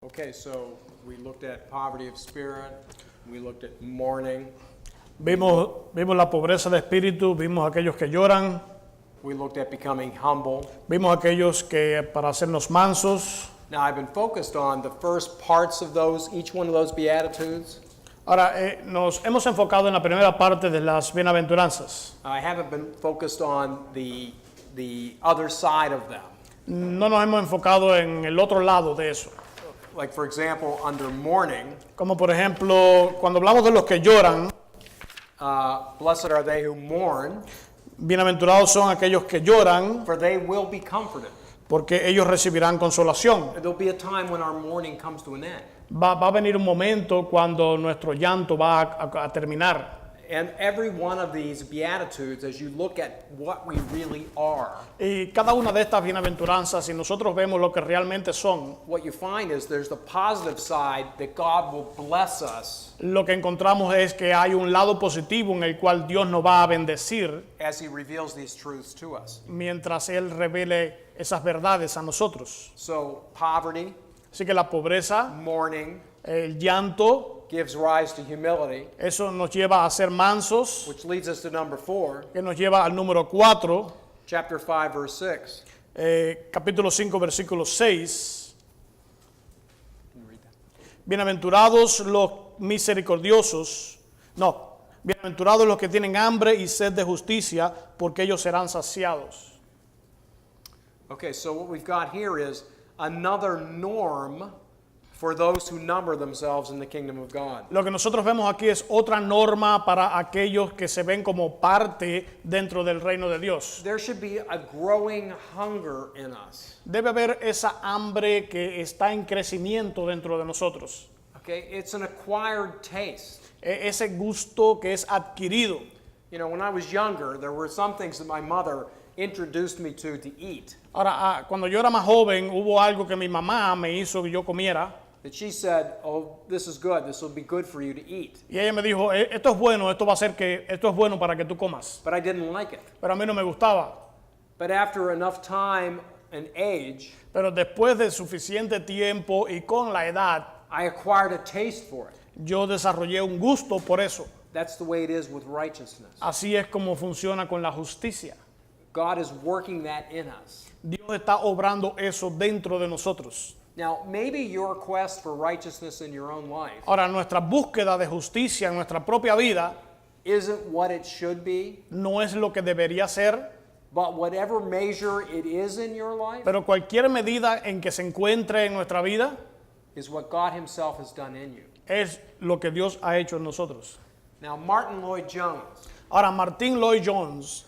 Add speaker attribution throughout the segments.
Speaker 1: Okay, so we looked at poverty of spirit, we looked at mourning,
Speaker 2: Vimos la pobreza de espíritu, vimos aquellos que lloran,
Speaker 1: we looked at becoming humble.
Speaker 2: vimos aquellos que para hacernos mansos.
Speaker 1: Now I've been focused on the first parts of those, each one of those Beatitudes.
Speaker 2: Ahora, nos hemos enfocado en la primera parte de las bienaventuranzas.
Speaker 1: I haven't been focused on the other side of them.
Speaker 2: No nos hemos enfocado en el otro lado de eso.
Speaker 1: Like for example, under mourning,
Speaker 2: Como por ejemplo, cuando hablamos de los que lloran,
Speaker 1: blessed are they who mourn,
Speaker 2: bienaventurados son aquellos que lloran,
Speaker 1: for they will be comforted.
Speaker 2: porque ellos recibirán consolación.
Speaker 1: There'll be a time when our mourning comes to an end.
Speaker 2: Va a venir un momento cuando nuestro llanto va a terminar.
Speaker 1: And every one of these Beatitudes, as you look at what we really are,
Speaker 2: Y cada una de estas bienaventuranzas, si nosotros vemos lo que realmente son,
Speaker 1: what you find is there's the positive side that God will bless us
Speaker 2: lo que encontramos es que hay un lado positivo en el cual Dios nos va a bendecir
Speaker 1: as He reveals these truths to us.
Speaker 2: mientras Él revele esas verdades a nosotros.
Speaker 1: So poverty,
Speaker 2: Así que la pobreza,
Speaker 1: mourning,
Speaker 2: el llanto,
Speaker 1: gives rise to humility,
Speaker 2: eso nos lleva a ser mansos,
Speaker 1: which leads us to number 4,
Speaker 2: que nos lleva al número 4,
Speaker 1: chapter 5, verse 6.
Speaker 2: capítulo 5, versículo 6.
Speaker 1: Can you read that?
Speaker 2: Bienaventurados los misericordiosos, no, bienaventurados los que tienen hambre y sed de justicia, porque ellos serán saciados.
Speaker 1: Okay, so what we've got here is another norm for those who number themselves in the kingdom of God.
Speaker 2: Lo que nosotros vemos aquí es otra norma para aquellos que se ven como parte dentro del reino de Dios.
Speaker 1: There should be a growing hunger in us.
Speaker 2: Debe haber esa hambre que está en crecimiento dentro de nosotros.
Speaker 1: Okay, it's an acquired taste.
Speaker 2: Ese gusto que es adquirido.
Speaker 1: You know, when I was younger, there were some things that my mother introduced me to eat.
Speaker 2: Ahora, cuando yo era más joven, hubo algo que mi mamá me hizo que yo comiera.
Speaker 1: That she said, "Oh, this is good. This will be good for you to eat."
Speaker 2: Y ella me dijo, esto es bueno, esto va a ser que, esto es bueno para que tú comas.
Speaker 1: But I didn't like it.
Speaker 2: Pero a mí no me gustaba.
Speaker 1: But after enough time and age,
Speaker 2: Pero después de suficiente tiempo y con la edad,
Speaker 1: I acquired a taste for it.
Speaker 2: yo desarrollé un gusto por eso.
Speaker 1: That's the way it is with righteousness.
Speaker 2: Así es como funciona con la justicia.
Speaker 1: God is working that in us.
Speaker 2: Dios está obrando eso dentro de nosotros.
Speaker 1: Now, maybe your quest for righteousness in your own life
Speaker 2: Ahora, nuestra búsqueda de justicia en nuestra propia vida
Speaker 1: isn't what it should be,
Speaker 2: no es lo que debería ser,
Speaker 1: but whatever measure it is in your life
Speaker 2: pero cualquier medida en que se encuentre en nuestra vida
Speaker 1: is what God Himself has done in you.
Speaker 2: es lo que Dios ha hecho en nosotros.
Speaker 1: Now, Martin Lloyd-Jones,
Speaker 2: Ahora, Martin Lloyd-Jones,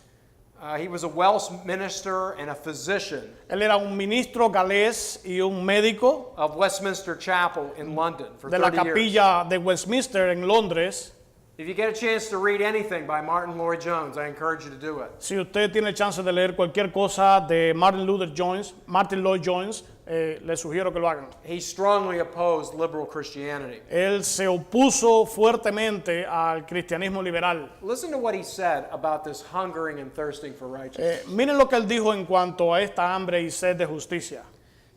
Speaker 1: he was a Welsh minister and a physician
Speaker 2: él era un ministro galés y un médico
Speaker 1: of Westminster Chapel in London for
Speaker 2: de la
Speaker 1: 30 years.
Speaker 2: capilla de Westminster en Londres.
Speaker 1: If you get a chance to read anything by Martin Lloyd-Jones, I encourage you to do it.
Speaker 2: Si usted tiene chance de leer cualquier cosa de Martin Lloyd-Jones, le sugiero que lo hagan.
Speaker 1: He strongly opposed liberal Christianity.
Speaker 2: Él se opuso fuertemente al cristianismo liberal.
Speaker 1: Listen to what he said about this hungering and thirsting for righteousness.
Speaker 2: Miren lo que él dijo en cuanto a esta hambre y sed de justicia.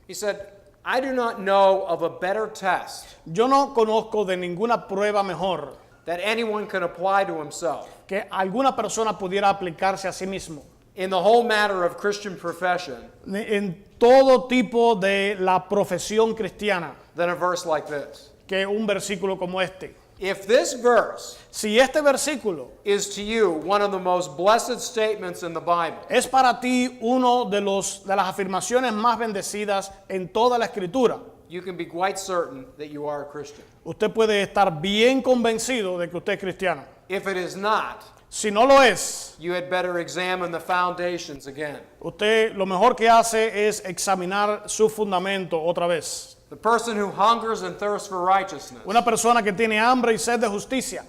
Speaker 1: He said, I do not know of a better test
Speaker 2: Yo no conozco de ninguna prueba mejor
Speaker 1: that anyone can apply to himself
Speaker 2: que alguna persona pudiera aplicarse a sí mismo
Speaker 1: in the whole matter of Christian profession
Speaker 2: en todo tipo de la profesión cristiana
Speaker 1: than a verse like this.
Speaker 2: que un versículo como este.
Speaker 1: If this verse
Speaker 2: Si este versículo
Speaker 1: is to you one of the most blessed statements in the Bible,
Speaker 2: es para ti uno de las afirmaciones más bendecidas en toda la Escritura,
Speaker 1: you can be quite certain that you are a Christian.
Speaker 2: usted puede estar bien convencido de que usted es cristiano.
Speaker 1: If it is not,
Speaker 2: Si no lo es,
Speaker 1: you had better examine the foundations again.
Speaker 2: usted lo mejor que hace es examinar su fundamento otra vez.
Speaker 1: The person who hungers and thirsts for righteousness
Speaker 2: Una persona que tiene hambre y sed de justicia,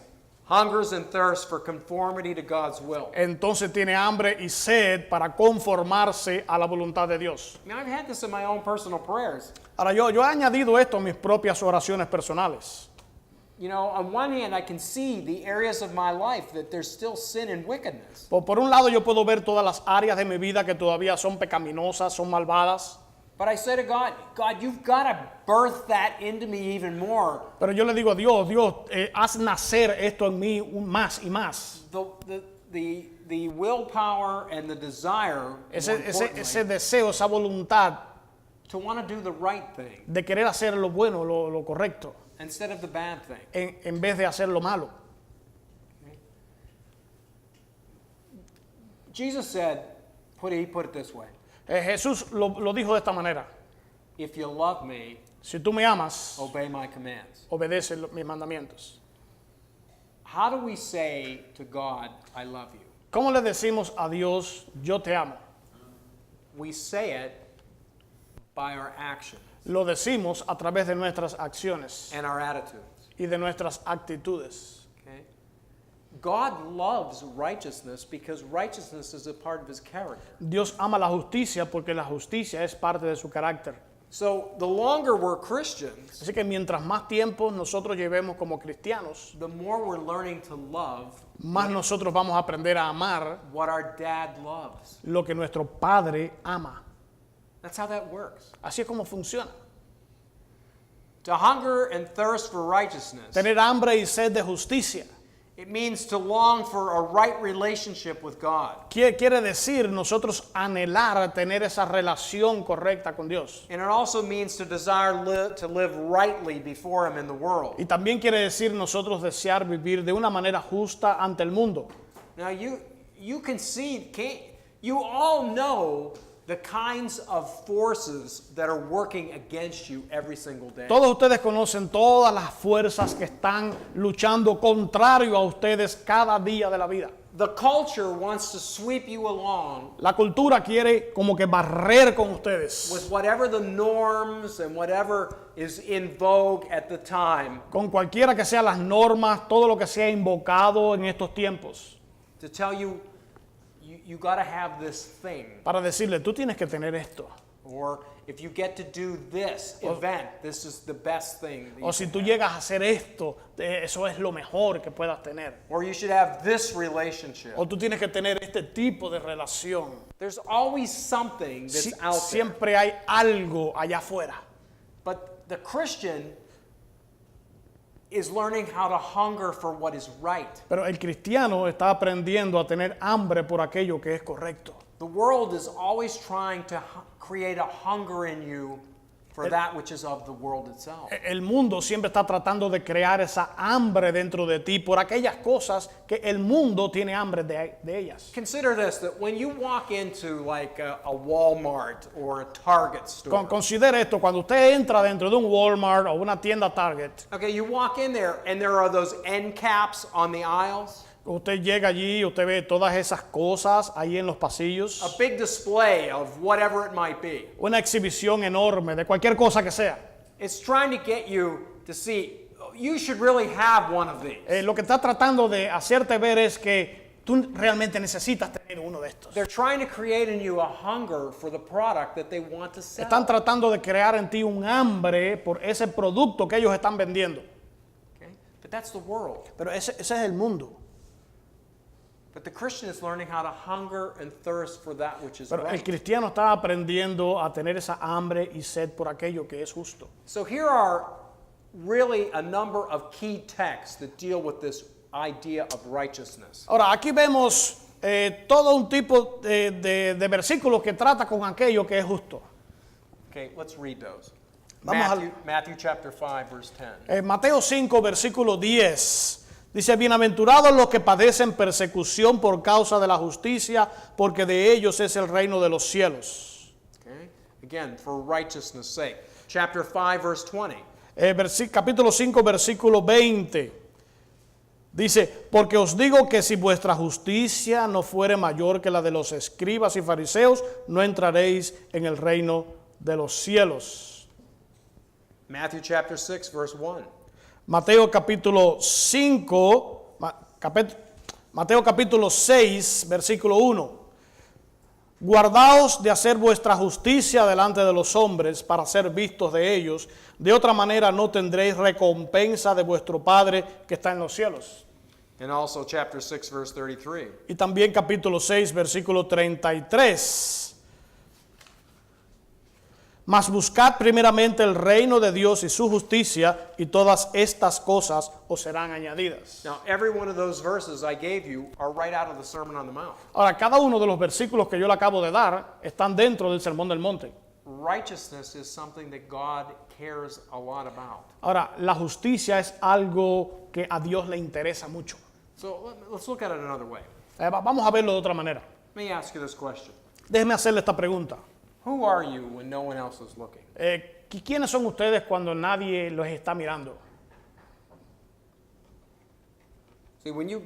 Speaker 1: hungers and thirsts for conformity to God's will.
Speaker 2: entonces tiene hambre y sed para conformarse a la voluntad de Dios.
Speaker 1: I mean, I've had this in my own personal prayers.
Speaker 2: Ahora yo he añadido esto a mis propias oraciones personales.
Speaker 1: You know, on one hand, I can see the areas of my life that there's still sin and wickedness.
Speaker 2: Por un lado yo puedo ver todas las áreas de mi vida que todavía son pecaminosas, son malvadas.
Speaker 1: But I say to God, God, you've got to birth that into me even more.
Speaker 2: Pero yo le digo a Dios, Dios, haz nacer esto en mí más y más.
Speaker 1: The willpower and the desire, more importantly,
Speaker 2: Ese deseo, esa voluntad
Speaker 1: to want to do the right thing
Speaker 2: de querer hacer lo bueno, lo correcto,
Speaker 1: instead of the bad thing.
Speaker 2: en vez de hacer lo malo.
Speaker 1: Jesus said, he put it this way,
Speaker 2: Jesús lo dijo de esta manera.
Speaker 1: if you love me,
Speaker 2: Si tú me amas,
Speaker 1: obey my commands.
Speaker 2: obedece mis mandamientos.
Speaker 1: How do we say to God, I love you?
Speaker 2: ¿Cómo le decimos a Dios, yo te amo?
Speaker 1: We say it by our actions
Speaker 2: Lo decimos a través de nuestras acciones
Speaker 1: and our attitudes.
Speaker 2: y de nuestras actitudes.
Speaker 1: Okay? God loves righteousness because righteousness is a part of his character.
Speaker 2: Dios ama la justicia porque la justicia es parte de su carácter.
Speaker 1: So the longer we're Christians,
Speaker 2: Así que mientras más tiempo nosotros llevemos como cristianos,
Speaker 1: the more we're learning to love
Speaker 2: más nosotros vamos a aprender a amar
Speaker 1: what our dad loves.
Speaker 2: lo que nuestro Padre ama.
Speaker 1: That's how that works.
Speaker 2: Así es como funciona.
Speaker 1: To hunger and thirst for righteousness,
Speaker 2: Tener hambre y sed de justicia
Speaker 1: it means to long for a right relationship with God.
Speaker 2: quiere decir nosotros anhelar tener esa relación correcta con Dios.
Speaker 1: And it also means to desire to live rightly before him in the world.
Speaker 2: Y también quiere decir nosotros desear vivir de una manera justa ante el mundo.
Speaker 1: Now you can see, you all know the kinds of forces that are working against you every single day.
Speaker 2: Todos ustedes conocen todas las fuerzas que están luchando contrario a ustedes cada día de la vida.
Speaker 1: The culture wants to sweep you along
Speaker 2: La cultura quiere como que barrer con ustedes,
Speaker 1: with whatever the norms and whatever is in vogue at the time
Speaker 2: con cualquiera que sean las normas, todo lo que sea invocado en estos tiempos,
Speaker 1: to tell you you got to have this thing.
Speaker 2: para decirle, tú tienes que tener esto.
Speaker 1: Or if you get to do this event, this is the best thing. that you
Speaker 2: O si
Speaker 1: can
Speaker 2: tú
Speaker 1: have.
Speaker 2: llegas a hacer esto, eso es lo mejor que puedas tener.
Speaker 1: Or you should have this relationship.
Speaker 2: O tú tienes que tener este tipo de relación.
Speaker 1: There's always something that's out there.
Speaker 2: Siempre hay algo allá afuera.
Speaker 1: But the Christian is learning how to hunger for what is right.
Speaker 2: Pero el cristiano está aprendiendo a tener hambre por aquello que es correcto.
Speaker 1: The world is always trying to create a hunger in you for that which is of the world itself.
Speaker 2: El mundo siempre está tratando de crear esa hambre dentro de ti por aquellas cosas que el mundo tiene hambre de ellas.
Speaker 1: Consider this, that when you walk into like a Walmart or a Target store,
Speaker 2: Considere esto, cuando usted entra dentro de un Walmart o una tienda Target,
Speaker 1: okay, you walk in there and there are those end caps on the aisles,
Speaker 2: usted llega allí y usted ve todas esas cosas ahí en los
Speaker 1: a
Speaker 2: pasillos,
Speaker 1: big display of whatever it might be.
Speaker 2: una exhibición enorme de cualquier cosa que sea.
Speaker 1: It's trying to get you to see, oh, you should really have one of these.
Speaker 2: Lo que está tratando de hacerte ver es que tú realmente necesitas tener uno de estos.
Speaker 1: They're trying to create in you a hunger for the product that they want to sell.
Speaker 2: Están tratando de crear en ti un hambre por ese producto que ellos están vendiendo.
Speaker 1: Okay? But that's the world.
Speaker 2: Pero ese es el mundo.
Speaker 1: But the Christian is learning how to hunger and thirst for that which is
Speaker 2: Pero el
Speaker 1: right.
Speaker 2: cristiano está aprendiendo a tener esa hambre y sed por aquello que es justo.
Speaker 1: So here are really a number of key texts that deal with this idea of righteousness.
Speaker 2: Ahora, aquí vemos todo un tipo de versículos que trata con aquello que es justo.
Speaker 1: Okay, let's read those.
Speaker 2: Vamos
Speaker 1: Matthew chapter 5, verse 10.
Speaker 2: Mateo 5, versículo 10. Dice, bienaventurados los que padecen persecución por causa de la justicia, porque de ellos es el reino de los cielos.
Speaker 1: Okay? Again, for righteousness' sake. Chapter 5, verse 20.
Speaker 2: Capítulo 5, versículo 20. Dice, porque os digo que si vuestra justicia no fuere mayor que la de los escribas y fariseos, no entraréis en el reino de los cielos.
Speaker 1: Matthew chapter 6, verse 1.
Speaker 2: Mateo capítulo 5, Mateo capítulo 6, versículo 1. Guardaos de hacer vuestra justicia delante de los hombres para ser vistos de ellos. De otra manera no tendréis recompensa de vuestro Padre que está en los cielos.
Speaker 1: And also chapter 6, verse 33.
Speaker 2: Y también capítulo 6, versículo 33. Mas buscad primeramente el reino de Dios y su justicia, y todas estas cosas os serán añadidas.
Speaker 1: Now, every one of those verses I gave you are right out of the Sermon on the Mount.
Speaker 2: Ahora, cada uno de los versículos que yo le acabo de dar están dentro del Sermón del Monte.
Speaker 1: Righteousness is something that God cares a lot about.
Speaker 2: Ahora, la justicia es algo que a Dios le interesa mucho.
Speaker 1: So let's look at it another way.
Speaker 2: Vamos a verlo de otra manera.
Speaker 1: Let me ask you this question.
Speaker 2: Déjeme hacerle esta pregunta.
Speaker 1: Who are you when no one else is looking?
Speaker 2: ¿Quiénes son ustedes cuando nadie los está mirando?
Speaker 1: See, when you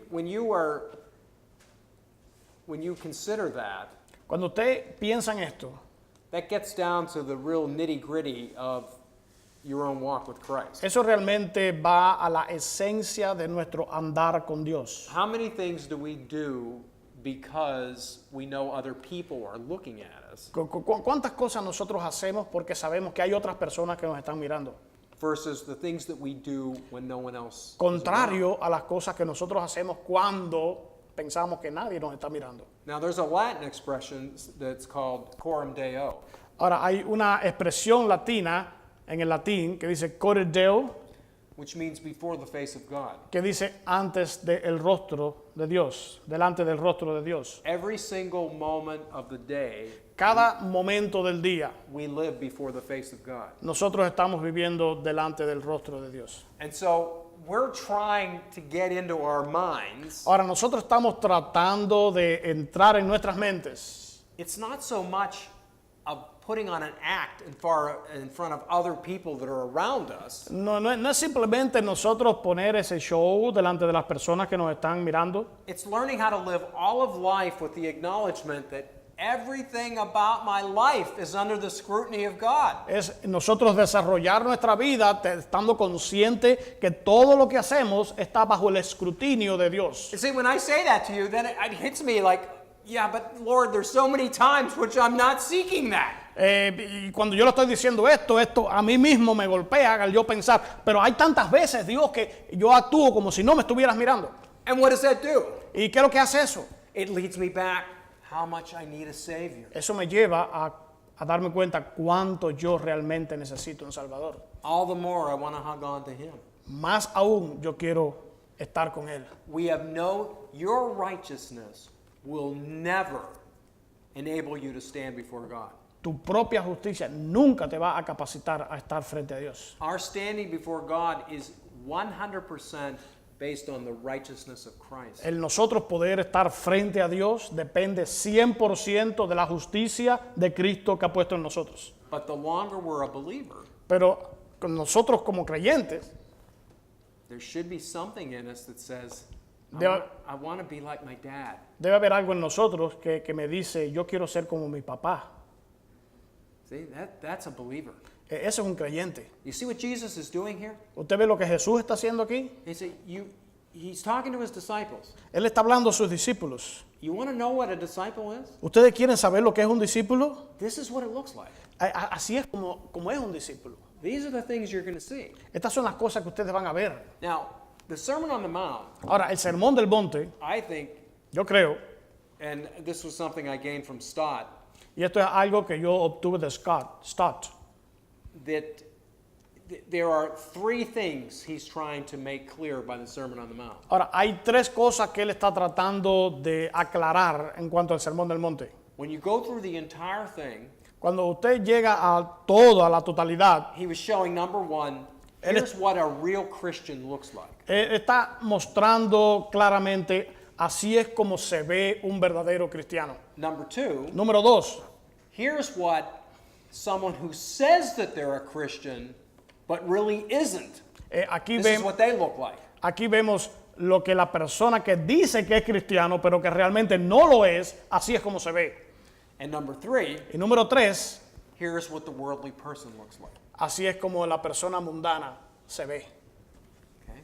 Speaker 1: consider that,
Speaker 2: Cuando usted piensa en esto,
Speaker 1: that gets down to the real nitty-gritty of your own walk with Christ.
Speaker 2: eso realmente va a la esencia de nuestro andar con Dios.
Speaker 1: How many things do we do because we know other people are looking at us
Speaker 2: ¿Cuántas cosas nosotros hacemos porque sabemos que hay otras personas que nos están mirando?
Speaker 1: versus the things that we do when no one else is around?
Speaker 2: Contrario a las cosas que nosotros hacemos cuando pensamos que nadie nos está mirando.
Speaker 1: Now, there's a Latin expression that's called coram deo.
Speaker 2: Ahora, hay una expresión latina en el latín que dice core deo,
Speaker 1: Which means before the face of God.
Speaker 2: que dice antes del rostro de Dios, delante del rostro de Dios.
Speaker 1: Every single moment of the day,
Speaker 2: Cada momento del día
Speaker 1: we live before the face of God.
Speaker 2: nosotros estamos viviendo delante del rostro de Dios.
Speaker 1: And so we're trying to get into our minds.
Speaker 2: Ahora, nosotros estamos tratando de entrar en nuestras mentes.
Speaker 1: It's not so much of putting on an act in front of other people that are around us.
Speaker 2: No es simplemente nosotros poner ese show delante de las personas que nos están mirando.
Speaker 1: It's learning how to live all of life with the acknowledgement that everything about my life is under the scrutiny of God.
Speaker 2: Es nosotros desarrollar nuestra vida estando consciente que todo lo que hacemos está bajo el escrutinio de Dios.
Speaker 1: You see, when I say that to you, then it hits me like, yeah, but Lord, there's so many times which I'm not seeking that.
Speaker 2: Y cuando yo le estoy diciendo esto a mí mismo me golpea al yo pensar, pero hay tantas veces, Dios, que yo actúo como si no me estuvieras mirando.
Speaker 1: And what does that do?
Speaker 2: ¿Y qué es lo que hace eso?
Speaker 1: It leads me back how much I need a Savior.
Speaker 2: Eso me lleva a darme cuenta cuánto yo realmente necesito un Salvador.
Speaker 1: All the more I want to hug on to Him.
Speaker 2: Más aún yo quiero estar con Él.
Speaker 1: Your righteousness will never enable you to stand before God.
Speaker 2: Tu propia justicia nunca te va a capacitar a estar frente a Dios.
Speaker 1: Our standing before God is 100% based on the righteousness of Christ.
Speaker 2: El nosotros poder estar frente a Dios depende 100% de la justicia de Cristo que ha puesto en nosotros.
Speaker 1: But the longer we're a believer,
Speaker 2: Pero con nosotros como creyentes,
Speaker 1: there should be something in us that says, I want to be like my dad.
Speaker 2: debe haber algo en nosotros que me dice, yo quiero ser como mi papá.
Speaker 1: See, that's a believer.
Speaker 2: Ese es un creyente.
Speaker 1: You see what Jesus is doing here?
Speaker 2: ¿Usted ve lo que Jesús está haciendo aquí?
Speaker 1: He's talking to his disciples.
Speaker 2: Él está hablando a sus discípulos.
Speaker 1: You want to know what a disciple is?
Speaker 2: ¿Ustedes quieren saber lo que es un discípulo?
Speaker 1: This is what it looks like.
Speaker 2: Así es como es un discípulo.
Speaker 1: These are the things you're going to see.
Speaker 2: Estas son las cosas que ustedes van a ver.
Speaker 1: Now, the Sermon on the Mount,
Speaker 2: Ahora, el Sermón del Monte,
Speaker 1: I think,
Speaker 2: yo creo,
Speaker 1: and this was something I gained from Stott,
Speaker 2: y esto es algo que yo obtuve de Stott,
Speaker 1: that there are three things he's trying to make clear by the Sermon on the Mount.
Speaker 2: Ahora, hay tres cosas que él está tratando de aclarar en cuanto al Sermón del Monte.
Speaker 1: When you go through the entire thing,
Speaker 2: Cuando usted llega a todo, a la totalidad,
Speaker 1: he was showing, number one, here's what a real Christian looks like.
Speaker 2: él está mostrando claramente, así es como se ve un verdadero cristiano.
Speaker 1: Number two,
Speaker 2: Número dos,
Speaker 1: here's what someone who says that they're a Christian but really isn't.
Speaker 2: aquí,
Speaker 1: This is what they look like.
Speaker 2: aquí vemos lo que la persona que dice que es cristiano, pero que realmente no lo es, así es como se ve.
Speaker 1: And number three,
Speaker 2: Y número tres,
Speaker 1: here's what the worldly person looks like.
Speaker 2: así es como la persona mundana se ve.
Speaker 1: Okay?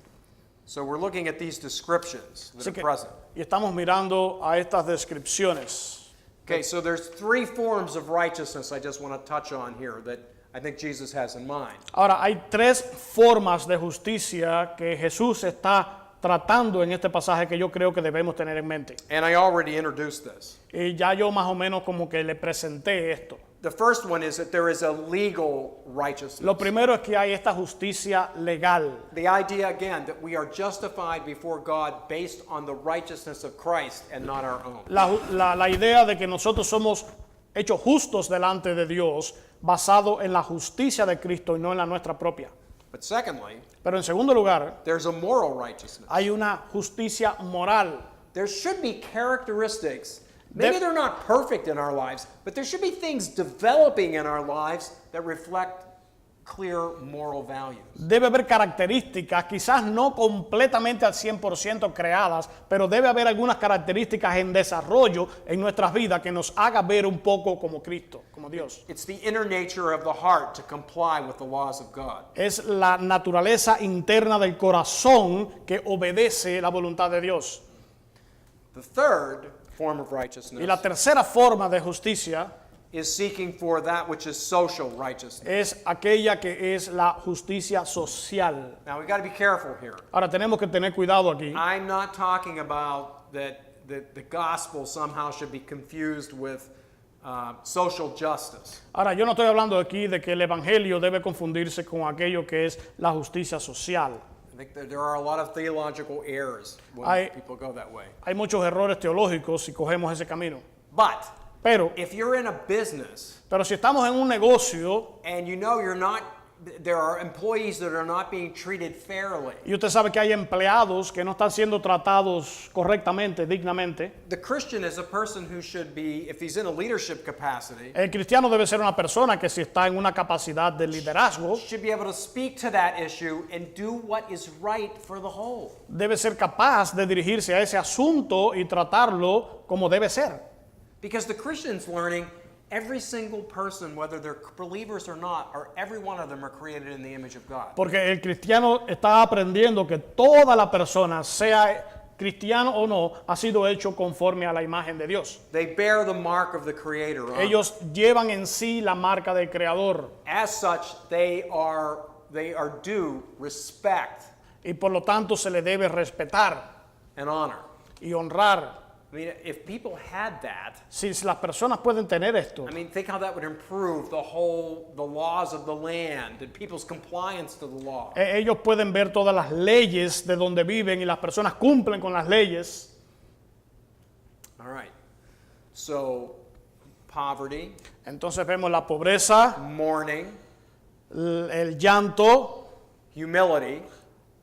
Speaker 1: So we're looking at these descriptions that
Speaker 2: Así
Speaker 1: are
Speaker 2: que-
Speaker 1: present.
Speaker 2: y estamos mirando a estas descripciones.
Speaker 1: Okay, so there's three forms of righteousness I just want to touch on here that I think Jesus has in mind.
Speaker 2: Ahora, hay tres formas de justicia que Jesús está tratando en este pasaje que yo creo que debemos tener en mente.
Speaker 1: And I already introduced this.
Speaker 2: Y ya yo más o menos como que le presenté esto.
Speaker 1: The first one is that there is a legal righteousness.
Speaker 2: Lo primero es que hay esta justicia legal.
Speaker 1: The idea again that we are justified before God based on the righteousness of Christ and not our own.
Speaker 2: La idea de que nosotros somos hechos justos delante de Dios basado en la justicia de Cristo y no en la nuestra propia.
Speaker 1: But secondly,
Speaker 2: Pero en segundo lugar,
Speaker 1: there's a moral righteousness.
Speaker 2: hay una justicia moral.
Speaker 1: There should be characteristics. Maybe they're not perfect in our lives, but there should be things developing in our lives that reflect clear moral values.
Speaker 2: Debe haber características, quizás no completamente al 100% creadas, pero debe haber algunas características en desarrollo en nuestras vidas que nos haga ver un poco como Cristo, como Dios.
Speaker 1: It's the inner nature of the heart to comply with the laws of God.
Speaker 2: Es la naturaleza interna del corazón que obedece la voluntad de Dios.
Speaker 1: The third form of
Speaker 2: Y
Speaker 1: righteousness
Speaker 2: la tercera forma de justicia
Speaker 1: is seeking for that which is social righteousness.
Speaker 2: es aquella que es la justicia social.
Speaker 1: Now we got to be careful here.
Speaker 2: Ahora tenemos que tener cuidado aquí.
Speaker 1: I'm not talking about that the gospel somehow should be confused with social justice.
Speaker 2: Ahora yo no estoy hablando aquí de que el evangelio debe confundirse con aquello que es la justicia social.
Speaker 1: I think that there are a lot of theological errors when people go that way.
Speaker 2: Hay muchos errores teológicos si cogemos ese camino.
Speaker 1: But
Speaker 2: Pero
Speaker 1: if you're in a business
Speaker 2: si estamos en un negocio
Speaker 1: and you know there are employees that are not being treated fairly,
Speaker 2: y usted sabe que hay empleados que no están siendo tratados correctamente, dignamente,
Speaker 1: the Christian is a person who should be, if he's in a leadership capacity,
Speaker 2: el cristiano debe ser una persona que si está en una capacidad de liderazgo,
Speaker 1: should be able to speak to that issue and do what is right for the whole.
Speaker 2: debe ser capaz de dirigirse a ese asunto y tratarlo como debe ser.
Speaker 1: Because the Christian's learning every single person, whether they're believers or not, or every one of them are created in the image of God.
Speaker 2: Porque el cristiano está aprendiendo que toda la persona, sea cristiano o no, ha sido hecho conforme a la imagen de Dios.
Speaker 1: They bear the mark of the Creator on them.
Speaker 2: Ellos llevan en sí la marca del Creador
Speaker 1: As such, they are due respect
Speaker 2: y por lo tanto se le debe respetar
Speaker 1: and honor.
Speaker 2: y honrar.
Speaker 1: I mean, if people had that,
Speaker 2: Si las personas pueden tener esto,
Speaker 1: I mean, think how that would improve the laws of the land and people's compliance to the law.
Speaker 2: ellos pueden ver todas las leyes de donde viven y las personas cumplen con las leyes.
Speaker 1: All right. So, poverty,
Speaker 2: Entonces vemos la pobreza,
Speaker 1: mourning,
Speaker 2: el llanto,
Speaker 1: humility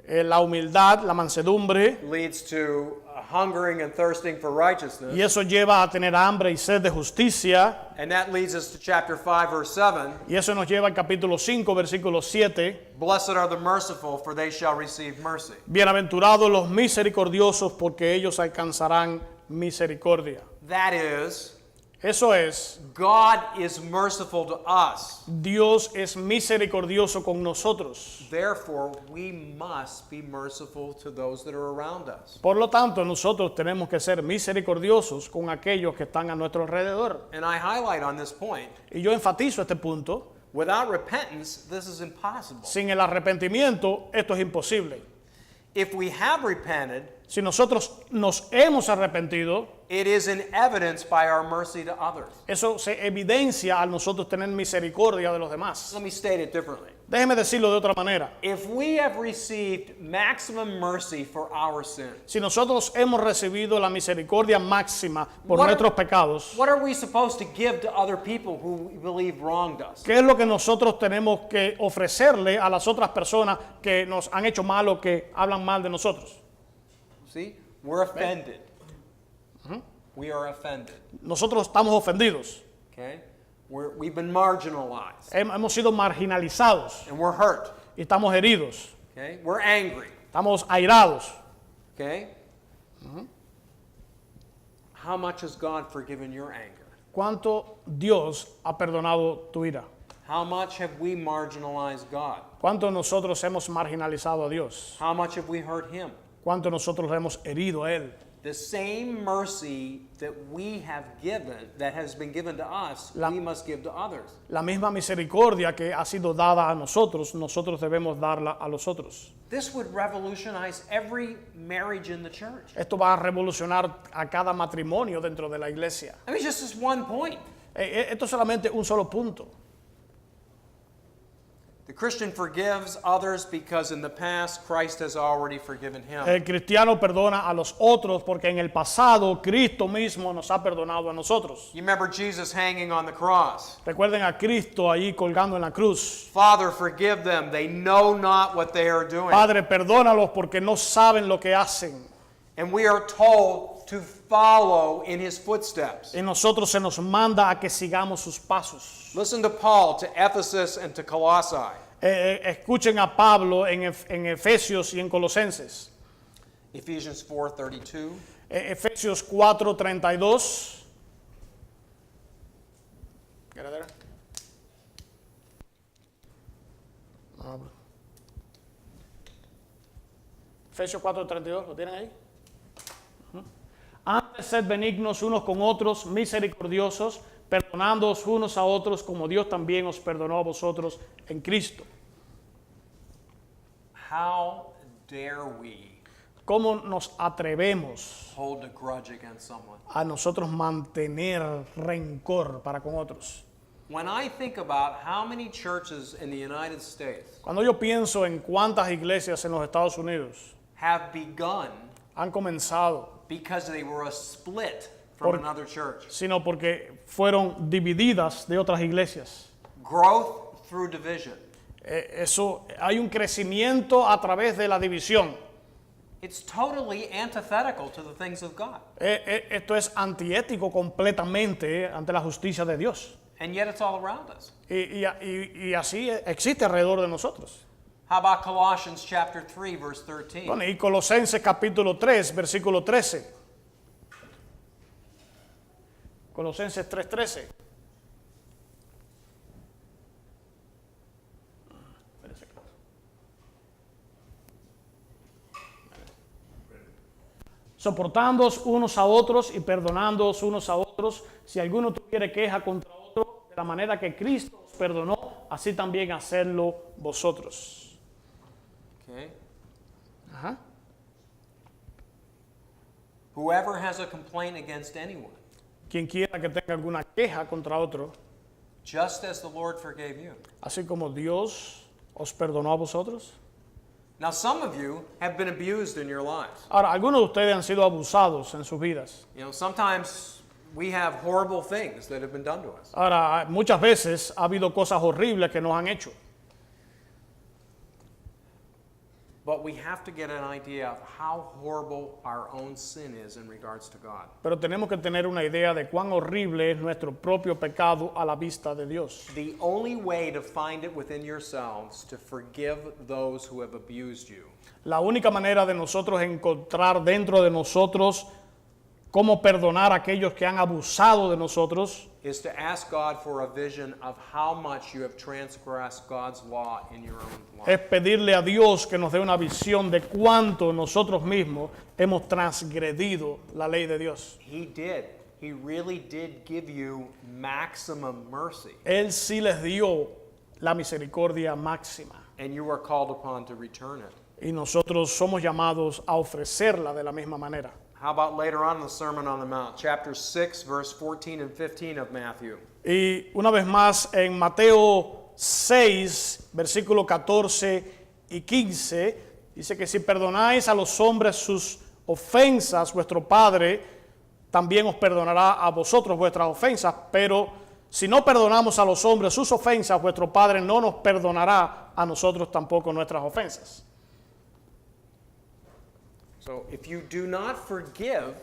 Speaker 2: la humildad, la mansedumbre,
Speaker 1: leads to hungering and thirsting for righteousness.
Speaker 2: y eso lleva a tener hambre y sed de justicia,
Speaker 1: And that leads us to chapter 5, verse 7.
Speaker 2: y eso nos lleva al capítulo 5, versículo 7.
Speaker 1: Blessed are the merciful, for they shall receive mercy.
Speaker 2: Bienaventurados los misericordiosos, porque ellos alcanzarán misericordia.
Speaker 1: That is,
Speaker 2: Eso es,
Speaker 1: God is merciful to us.
Speaker 2: Dios es misericordioso con nosotros.
Speaker 1: Therefore, we must be merciful to those that are around us.
Speaker 2: Por lo tanto, nosotros tenemos que ser misericordiosos con aquellos que están a nuestro alrededor.
Speaker 1: And I highlight on this point,
Speaker 2: Y yo enfatizo este punto.
Speaker 1: without repentance, this is impossible.
Speaker 2: Sin el arrepentimiento, esto es imposible.
Speaker 1: If we have repented,
Speaker 2: Si nosotros nos hemos arrepentido,
Speaker 1: it is in evidence by our mercy to others.
Speaker 2: eso se evidencia al nosotros tener misericordia de los demás.
Speaker 1: Let me state it differently.
Speaker 2: Déjeme decirlo de otra manera.
Speaker 1: If we have received maximum mercy for our sin,
Speaker 2: Si nosotros hemos recibido la misericordia máxima por
Speaker 1: What-
Speaker 2: nuestros pecados,
Speaker 1: what are we supposed to give to other people who we believe wronged us?
Speaker 2: ¿qué es lo que nosotros tenemos que ofrecerle a las otras personas que nos han hecho mal o que hablan mal de nosotros?
Speaker 1: See? We're offended. We are offended.
Speaker 2: Nosotros estamos ofendidos,
Speaker 1: Okay? We've been marginalized.
Speaker 2: hemos sido marginalizados
Speaker 1: And we're hurt.
Speaker 2: y estamos heridos,
Speaker 1: Okay? We're angry.
Speaker 2: estamos airados.
Speaker 1: Okay? How much has God forgiven your anger?
Speaker 2: ¿Cuánto Dios ha perdonado tu ira?
Speaker 1: How much have we marginalized God?
Speaker 2: ¿Cuánto nosotros hemos marginalizado a Dios?
Speaker 1: How much have we hurt Him?
Speaker 2: ¿Cuánto nosotros hemos herido a Él?
Speaker 1: The same mercy that we have given, that has been given to us,
Speaker 2: La-
Speaker 1: we must give to others.
Speaker 2: La misma misericordia que ha sido dada a nosotros, nosotros debemos darla a los otros.
Speaker 1: This would revolutionize every marriage in the church.
Speaker 2: Esto va a revolucionar a cada matrimonio dentro de la iglesia.
Speaker 1: I mean, just this one point.
Speaker 2: Esto es solamente un solo punto.
Speaker 1: The Christian forgives others because in the past Christ has already forgiven him.
Speaker 2: El cristiano perdona a los otros porque en el pasado Cristo mismo nos ha perdonado a nosotros.
Speaker 1: You remember Jesus hanging on the cross.
Speaker 2: Recuerden a Cristo ahí colgando en la cruz.
Speaker 1: Father, forgive them. They know not what they are doing.
Speaker 2: Padre, perdónalos porque no saben lo que hacen.
Speaker 1: And we are told to follow in his footsteps.
Speaker 2: Y nosotros se nos manda a que sigamos sus pasos.
Speaker 1: Listen to Paul to Ephesus and to Colossae.
Speaker 2: Escuchen a Pablo en Efesios y en Colosenses.
Speaker 1: Ephesians 4:32.
Speaker 2: Efesios 4:32. Get it there? No. Efesios 4:32, ¿lo tienen ahí? Antes sed benignos unos con otros, misericordiosos, perdonándoos unos a otros como Dios también os perdonó a vosotros en Cristo.
Speaker 1: How dare we
Speaker 2: ¿Cómo nos atrevemos
Speaker 1: hold a grudge against someone?
Speaker 2: a nosotros mantener rencor para con otros?
Speaker 1: When I think about how many churches in the United States
Speaker 2: Cuando yo pienso en cuántas iglesias en los Estados Unidos
Speaker 1: have begun
Speaker 2: han comenzado,
Speaker 1: because they were a split from
Speaker 2: Por-
Speaker 1: another church.
Speaker 2: sino porque fueron divididas de otras iglesias.
Speaker 1: Growth through division.
Speaker 2: Eso, hay un crecimiento a través de la división.
Speaker 1: It's totally antithetical to the things of God.
Speaker 2: Esto es antiético completamente ante la justicia de Dios.
Speaker 1: And yet it's all around us.
Speaker 2: Y así existe alrededor de nosotros.
Speaker 1: How about Colossians chapter 3 verse 13?
Speaker 2: Bueno, y Colosenses capítulo 3, versículo 13. Colosenses 3:13. Soportándoos unos a otros y perdonándoos unos a otros, si alguno tuviere queja contra otro, de la manera que Cristo os perdonó, así también hacedlo vosotros.
Speaker 1: Okay.
Speaker 2: Ajá.
Speaker 1: Whoever has a complaint against anyone,
Speaker 2: Quien quiera que tenga alguna queja contra otro,
Speaker 1: just as the Lord forgave you.
Speaker 2: así como Dios os perdonó a vosotros.
Speaker 1: Now some of you have been abused in your lives.
Speaker 2: Ahora, algunos de ustedes han sido abusados en sus vidas.
Speaker 1: You know, sometimes we have horrible things that have been done to us.
Speaker 2: Ahora, muchas veces ha habido cosas horribles que nos han hecho.
Speaker 1: But we have to get an idea of how horrible our own sin is in regards to God.
Speaker 2: Pero tenemos que tener una idea de cuán horrible es nuestro propio pecado a la vista de Dios.
Speaker 1: The only way to find it within yourselves to forgive those who have abused you
Speaker 2: La única manera de nosotros encontrar dentro de nosotros cómo perdonar a aquellos que han abusado de nosotros
Speaker 1: is to ask God for a vision of how much you have transgressed God's law in your own life.
Speaker 2: es pedirle a Dios que nos dé una visión de cuánto nosotros mismos hemos transgredido la ley de Dios.
Speaker 1: He did. He really did give you maximum mercy,
Speaker 2: Él sí les dio la misericordia máxima
Speaker 1: and you are called upon to return it.
Speaker 2: y nosotros somos llamados a ofrecerla de la misma manera.
Speaker 1: How about later on in the Sermon on the Mount, chapter 6, verse 14 and 15 of Matthew?
Speaker 2: Y una vez más en Mateo 6, versículo 14 y 15, dice que si perdonáis a los hombres sus ofensas, vuestro Padre también os perdonará a vosotros vuestras ofensas, pero si no perdonamos a los hombres sus ofensas, vuestro Padre no nos perdonará a nosotros tampoco nuestras ofensas.
Speaker 1: So if you do not forgive,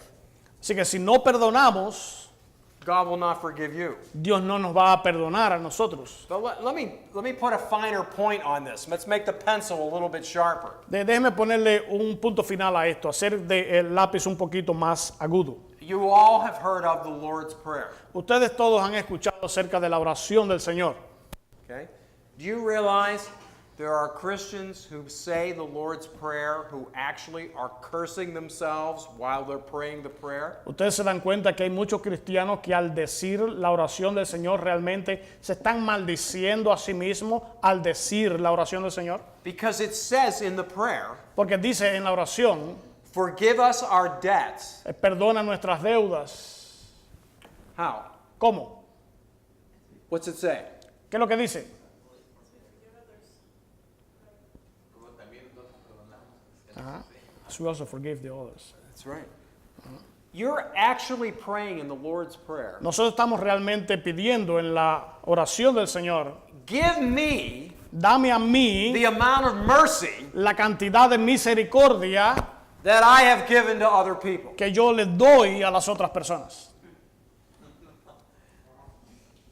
Speaker 2: Así que si no perdonamos,
Speaker 1: God will not forgive you.
Speaker 2: Dios no nos va a perdonar a nosotros.
Speaker 1: But let me put a finer point on this. Let's make the pencil a little bit sharper.
Speaker 2: Déjeme ponerle un punto final a esto, hacer el lápiz un poquito más agudo.
Speaker 1: You all have heard of the Lord's Prayer.
Speaker 2: Ustedes todos han escuchado acerca de la oración del Señor.
Speaker 1: Okay? Do you realize there are Christians who say the Lord's Prayer who actually are cursing themselves while they're praying the prayer?
Speaker 2: Ustedes se dan cuenta que hay muchos cristianos que al decir la oración del Señor realmente se están maldiciendo a sí mismos al decir la oración del Señor.
Speaker 1: Because it says in the prayer,
Speaker 2: Porque dice en la oración,
Speaker 1: forgive us our debts.
Speaker 2: perdona nuestras deudas.
Speaker 1: How?
Speaker 2: ¿Cómo?
Speaker 1: What's it say?
Speaker 2: ¿Qué es lo que dice? Ajá. As we also forgave the others.
Speaker 1: That's right. You're actually praying in the Lord's Prayer.
Speaker 2: Nosotros estamos realmente pidiendo en la oración del Señor,
Speaker 1: Give me
Speaker 2: dame a mí
Speaker 1: the amount of mercy
Speaker 2: la cantidad de misericordia
Speaker 1: that I have given to other people.
Speaker 2: que yo le doy a las otras personas.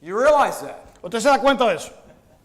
Speaker 1: You realize that?
Speaker 2: ¿Usted se da cuenta de eso?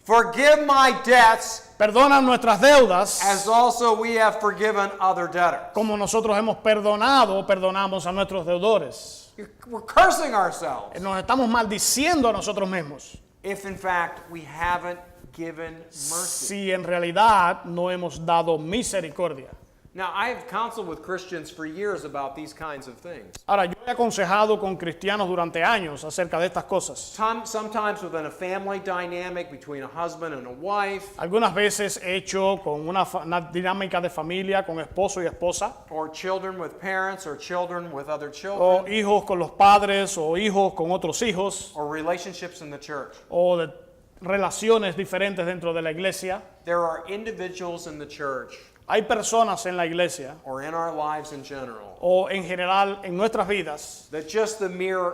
Speaker 1: Forgive my debts
Speaker 2: Perdona nuestras deudas
Speaker 1: as also we have forgiven other debtors.
Speaker 2: como nosotros hemos perdonado o perdonamos a nuestros deudores.
Speaker 1: We're cursing ourselves
Speaker 2: Nos estamos maldiciendo a nosotros mismos
Speaker 1: if in fact we haven't given mercy.
Speaker 2: si en realidad no hemos dado misericordia.
Speaker 1: Now, I have counseled with Christians for years about these kinds of things.
Speaker 2: Ahora, yo he aconsejado con cristianos durante años acerca de estas cosas.
Speaker 1: Sometimes within a family dynamic between a husband and a wife,
Speaker 2: Algunas veces he hecho con una dinámica de familia, con esposo y esposa,
Speaker 1: or children with parents, or children with other
Speaker 2: o
Speaker 1: children,
Speaker 2: hijos con los padres, o hijos con otros hijos,
Speaker 1: or relationships in the church.
Speaker 2: o de relaciones diferentes dentro de la iglesia.
Speaker 1: There are individuals in the church,
Speaker 2: Hay personas en la iglesia,
Speaker 1: or in our lives in general,
Speaker 2: o en general en nuestras vidas,
Speaker 1: that just the mere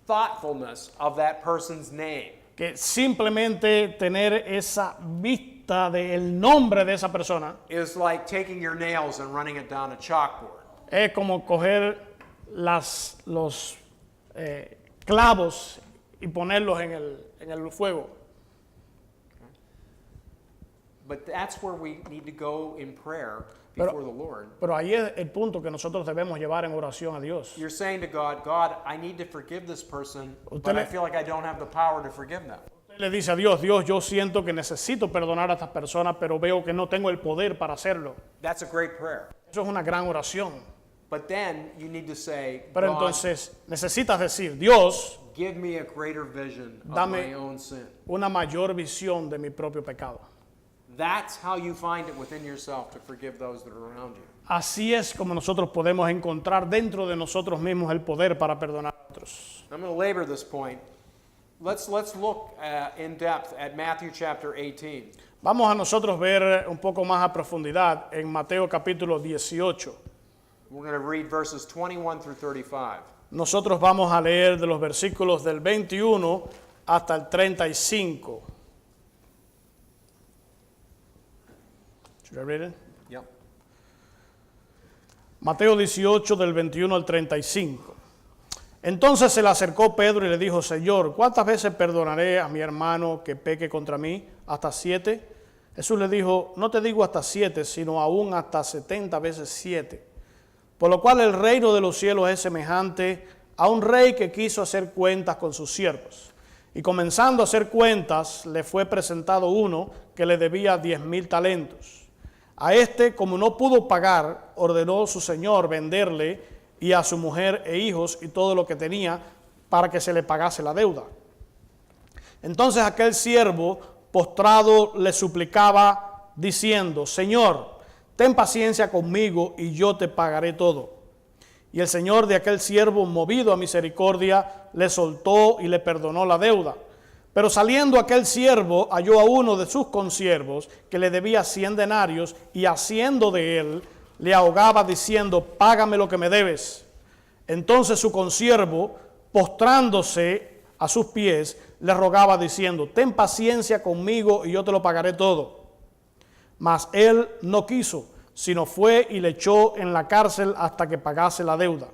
Speaker 1: thoughtfulness of that person's name
Speaker 2: que simplemente tener esa vista del nombre de esa persona
Speaker 1: is like taking your nails and running it down a chalkboard.
Speaker 2: es como coger los clavos y ponerlos en el fuego.
Speaker 1: But that's where we need to go in prayer
Speaker 2: Pero-
Speaker 1: before the Lord.
Speaker 2: Pero ahí es el punto que nosotros debemos llevar en oración a Dios.
Speaker 1: You're saying to God, God, I need to forgive this person, but
Speaker 2: le-
Speaker 1: I feel like I don't have the power to forgive them.
Speaker 2: Usted le dice a Dios, Dios, yo siento que necesito perdonar a estas personas, pero veo que no tengo el poder para hacerlo.
Speaker 1: That's a great prayer.
Speaker 2: Eso es una gran oración.
Speaker 1: But then you need to say,
Speaker 2: Pero
Speaker 1: God,
Speaker 2: entonces necesitas decir, Dios,
Speaker 1: give me a greater vision of
Speaker 2: Dame-
Speaker 1: my own sin.
Speaker 2: una mayor visión de mi propio pecado.
Speaker 1: That's how you find it within yourself to forgive those that are around you.
Speaker 2: Así es como nosotros podemos encontrar dentro de nosotros mismos el poder para perdonar a otros.
Speaker 1: I'm going to labor this point. Let's look in depth at Matthew chapter 18.
Speaker 2: Vamos a nosotros ver un poco más a profundidad en Mateo capítulo 18.
Speaker 1: We're going to read verses 21 through 35.
Speaker 2: Nosotros vamos a leer de los versículos del 21 hasta el 35. Should I read it?
Speaker 1: Yep.
Speaker 2: Mateo 18 del 21 al 35. Entonces se le acercó Pedro y le dijo, Señor, ¿cuántas veces perdonaré a mi hermano que peque contra mí? ¿Hasta 7? Jesús le dijo, no te digo hasta 7, sino aún hasta 70 veces 7. Por lo cual el reino de los cielos es semejante a un rey que quiso hacer cuentas con sus siervos. Y comenzando a hacer cuentas, le fue presentado uno que le debía 10,000 talentos. A este, como no pudo pagar, ordenó su señor venderle y a su mujer e hijos y todo lo que tenía para que se le pagase la deuda. Entonces aquel siervo postrado le suplicaba diciendo, Señor, ten paciencia conmigo y yo te pagaré todo. Y el señor de aquel siervo, movido a misericordia, le soltó y le perdonó la deuda. Pero saliendo aquel siervo, halló a uno de sus consiervos que le debía 100 denarios y haciendo de él, le ahogaba diciendo, págame lo que me debes. Entonces su consiervo, postrándose a sus pies, le rogaba diciendo, ten paciencia conmigo y yo te lo pagaré todo. Mas él no quiso, sino fue y le echó en la cárcel hasta que pagase la deuda.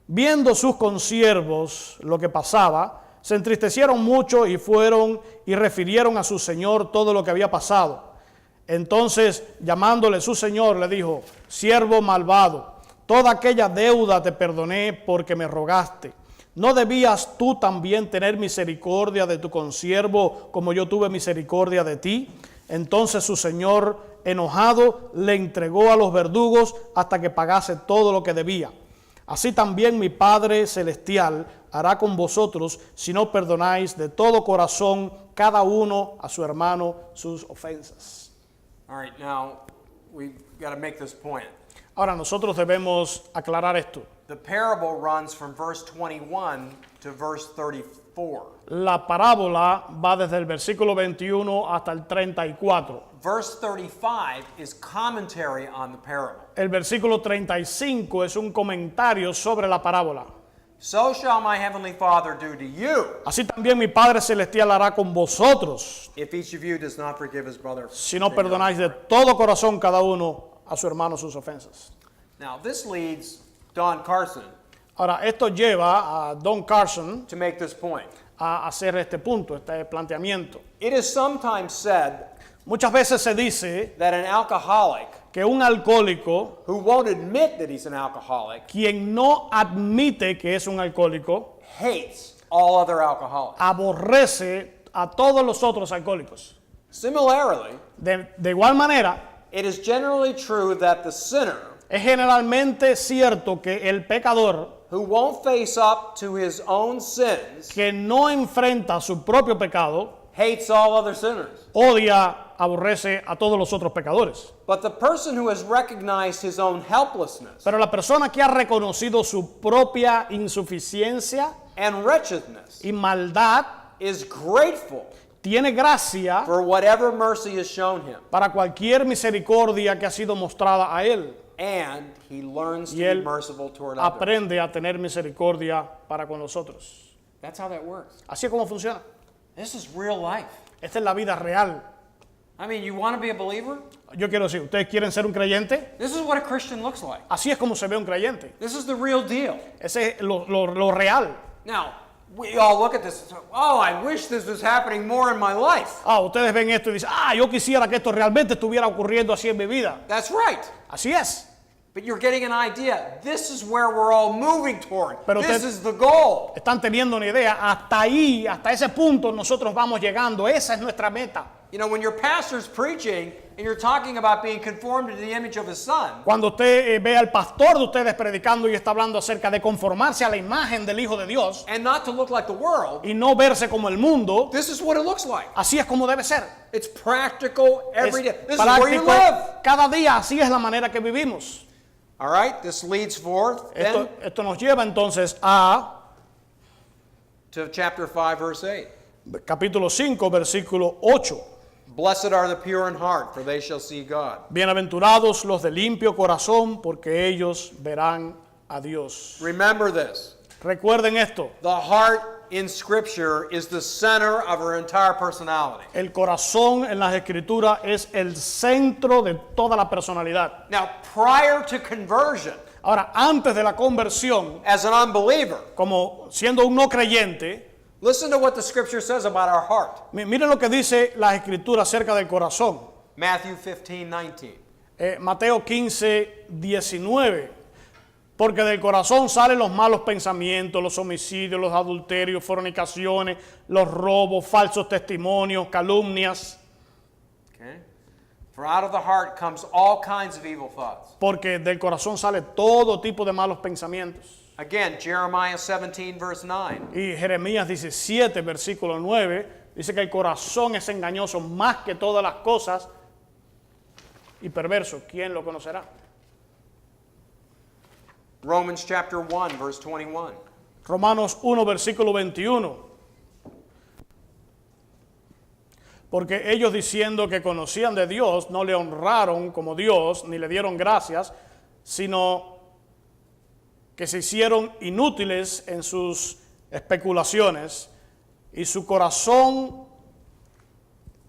Speaker 2: Viendo sus consiervos lo que pasaba, se entristecieron mucho y fueron y refirieron a su señor todo lo que había pasado. Entonces, llamándole su señor, le dijo, siervo malvado, toda aquella deuda te perdoné porque me rogaste. ¿No debías tú también tener misericordia de tu consiervo como yo tuve misericordia de ti? Entonces su señor, enojado, le entregó a los verdugos hasta que pagase todo lo que debía. Así también mi Padre Celestial hará con vosotros si no perdonáis de todo corazón cada uno a su hermano sus ofensas.
Speaker 1: All right, now we've got to make this point.
Speaker 2: Ahora nosotros debemos aclarar esto.
Speaker 1: The parable runs from verse 21 to verse 34.
Speaker 2: La parábola va desde el versículo 21 hasta el 34.
Speaker 1: Verse 35 is commentary on the parable.
Speaker 2: El versículo 35 es un comentario sobre la parábola.
Speaker 1: So shall my heavenly Father do to you,
Speaker 2: Así también mi Padre Celestial hará con vosotros,
Speaker 1: if each of you does not forgive his brother.
Speaker 2: si no perdonáis de todo corazón cada uno a su hermano sus ofensas.
Speaker 1: Now, this leads Don Carson
Speaker 2: Ahora, esto lleva a Don Carson
Speaker 1: to make this point.
Speaker 2: a hacer este punto, este planteamiento.
Speaker 1: It is sometimes said
Speaker 2: Muchas veces se dice
Speaker 1: that an alcoholic
Speaker 2: que un alcohólico,
Speaker 1: who won't admit that he's an alcoholic
Speaker 2: quien no admite que es un alcohólico,
Speaker 1: hates all other alcoholics.
Speaker 2: aborrece a todos los otros alcohólicos.
Speaker 1: Similarly,
Speaker 2: De igual manera,
Speaker 1: it is generally true that the sinner
Speaker 2: es generalmente cierto que el pecador
Speaker 1: who won't face up to his own sins
Speaker 2: que no enfrenta su propio pecado
Speaker 1: hates all other sinners.
Speaker 2: odia, aborrece a todos los otros pecadores.
Speaker 1: But the person who has recognized his own helplessness
Speaker 2: Pero la persona que ha reconocido su propia insuficiencia
Speaker 1: and wretchedness
Speaker 2: y maldad
Speaker 1: is grateful
Speaker 2: tiene gracia
Speaker 1: for whatever mercy is shown him,
Speaker 2: para cualquier misericordia que ha sido mostrada a él.
Speaker 1: and he learns to
Speaker 2: Y
Speaker 1: be
Speaker 2: él
Speaker 1: merciful toward others.
Speaker 2: Aprende a tener misericordia para con los otros.
Speaker 1: That's how that works.
Speaker 2: Así es como funciona.
Speaker 1: This is real life.
Speaker 2: Esta es la vida real.
Speaker 1: I mean, you want to be a believer?
Speaker 2: Yo quiero decir, ¿ustedes quieren ser un creyente?
Speaker 1: This is what a Christian looks like.
Speaker 2: Así es como se ve un creyente.
Speaker 1: This is the real deal.
Speaker 2: Ese es lo real.
Speaker 1: Now, we all look at this and say, oh, I wish this was happening more in my life.
Speaker 2: Ustedes ven esto y dicen, yo quisiera que esto realmente estuviera ocurriendo así en mi vida.
Speaker 1: That's right.
Speaker 2: Así es.
Speaker 1: But you're getting an idea. This is where we're all moving toward.
Speaker 2: Pero
Speaker 1: This
Speaker 2: usted-
Speaker 1: is the goal.
Speaker 2: Están teniendo una idea. Hasta ahí, hasta ese punto nosotros vamos llegando. Esa es nuestra meta.
Speaker 1: You know, when your pastor's preaching and you're talking about being conformed to the image of his son,
Speaker 2: Cuando usted ve al pastor de ustedes predicando y está hablando acerca de conformarse a la imagen del Hijo de Dios
Speaker 1: and not to look like the world,
Speaker 2: y no verse como el mundo,
Speaker 1: this is what it looks like.
Speaker 2: así es como debe ser.
Speaker 1: It's practical every day.
Speaker 2: Es
Speaker 1: This is where you
Speaker 2: práctico
Speaker 1: live.
Speaker 2: cada día, así es la manera que vivimos.
Speaker 1: All right, this leads forth then
Speaker 2: Esto nos lleva entonces a
Speaker 1: to chapter 5, verse 8.
Speaker 2: capítulo 5, versículo 8.
Speaker 1: Blessed are the pure in heart, for they shall see God.
Speaker 2: Bienaventurados los de limpio corazón, porque ellos verán a Dios.
Speaker 1: Remember this.
Speaker 2: Recuerden esto,
Speaker 1: The heart in Scripture is the center of our entire personality.
Speaker 2: el corazón en las escrituras es el centro de toda la personalidad.
Speaker 1: Now, prior to conversion,
Speaker 2: Ahora, antes de la conversión,
Speaker 1: as an unbeliever,
Speaker 2: como siendo un no creyente,
Speaker 1: listen to what the Scripture says about our heart.
Speaker 2: miren lo que dice las escrituras acerca del corazón.
Speaker 1: Matthew 15:19.
Speaker 2: Mateo 15, 19. Porque del corazón salen los malos pensamientos, los homicidios, los adulterios, fornicaciones, los robos, falsos testimonios, calumnias.
Speaker 1: Okay? For out of the heart comes all kinds of evil thoughts.
Speaker 2: Porque del corazón sale todo tipo de malos pensamientos.
Speaker 1: Again, Jeremiah 17, verse 9.
Speaker 2: Y Jeremías 17, versículo 9, dice que el corazón es engañoso más que todas las cosas y perverso. ¿Quién lo conocerá?
Speaker 1: Romans chapter 1, verse 21.
Speaker 2: Romanos 1, versículo 21. Porque ellos diciendo que conocían de Dios, no le honraron como Dios, ni le dieron gracias, sino que se hicieron inútiles en sus especulaciones, y su corazón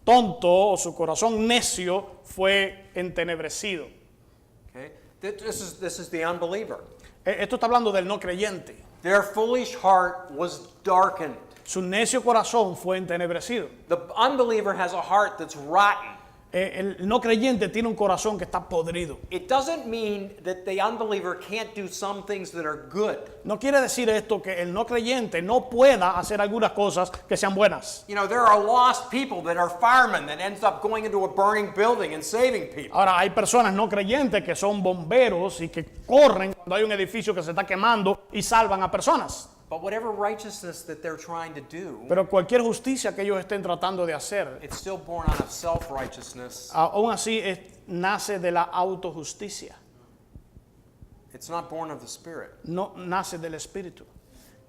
Speaker 2: tonto o su corazón necio fue entenebrecido.
Speaker 1: Okay? This is the unbeliever.
Speaker 2: Esto está hablando del no creyente.
Speaker 1: Their foolish heart was darkened.
Speaker 2: Su necio corazón fue entenebrecido.
Speaker 1: The unbeliever has a heart that's rotten.
Speaker 2: El no creyente tiene un corazón que está podrido.
Speaker 1: It doesn't mean that the unbeliever can't do some things that are good.
Speaker 2: No quiere decir esto que el no creyente no pueda hacer algunas cosas que sean buenas.
Speaker 1: You know, there are lost people that are firemen that ends up going into a burning building and saving people.
Speaker 2: Ahora, hay personas no creyentes que son bomberos y que corren cuando hay un edificio que se está quemando y salvan a personas.
Speaker 1: But whatever righteousness that they're trying to do,
Speaker 2: Pero cualquier justicia que ellos estén tratando de hacer,
Speaker 1: it's still born out of self-righteousness.
Speaker 2: aún así nace de la autojusticia.
Speaker 1: It's not born of the Spirit.
Speaker 2: no nace del Espíritu.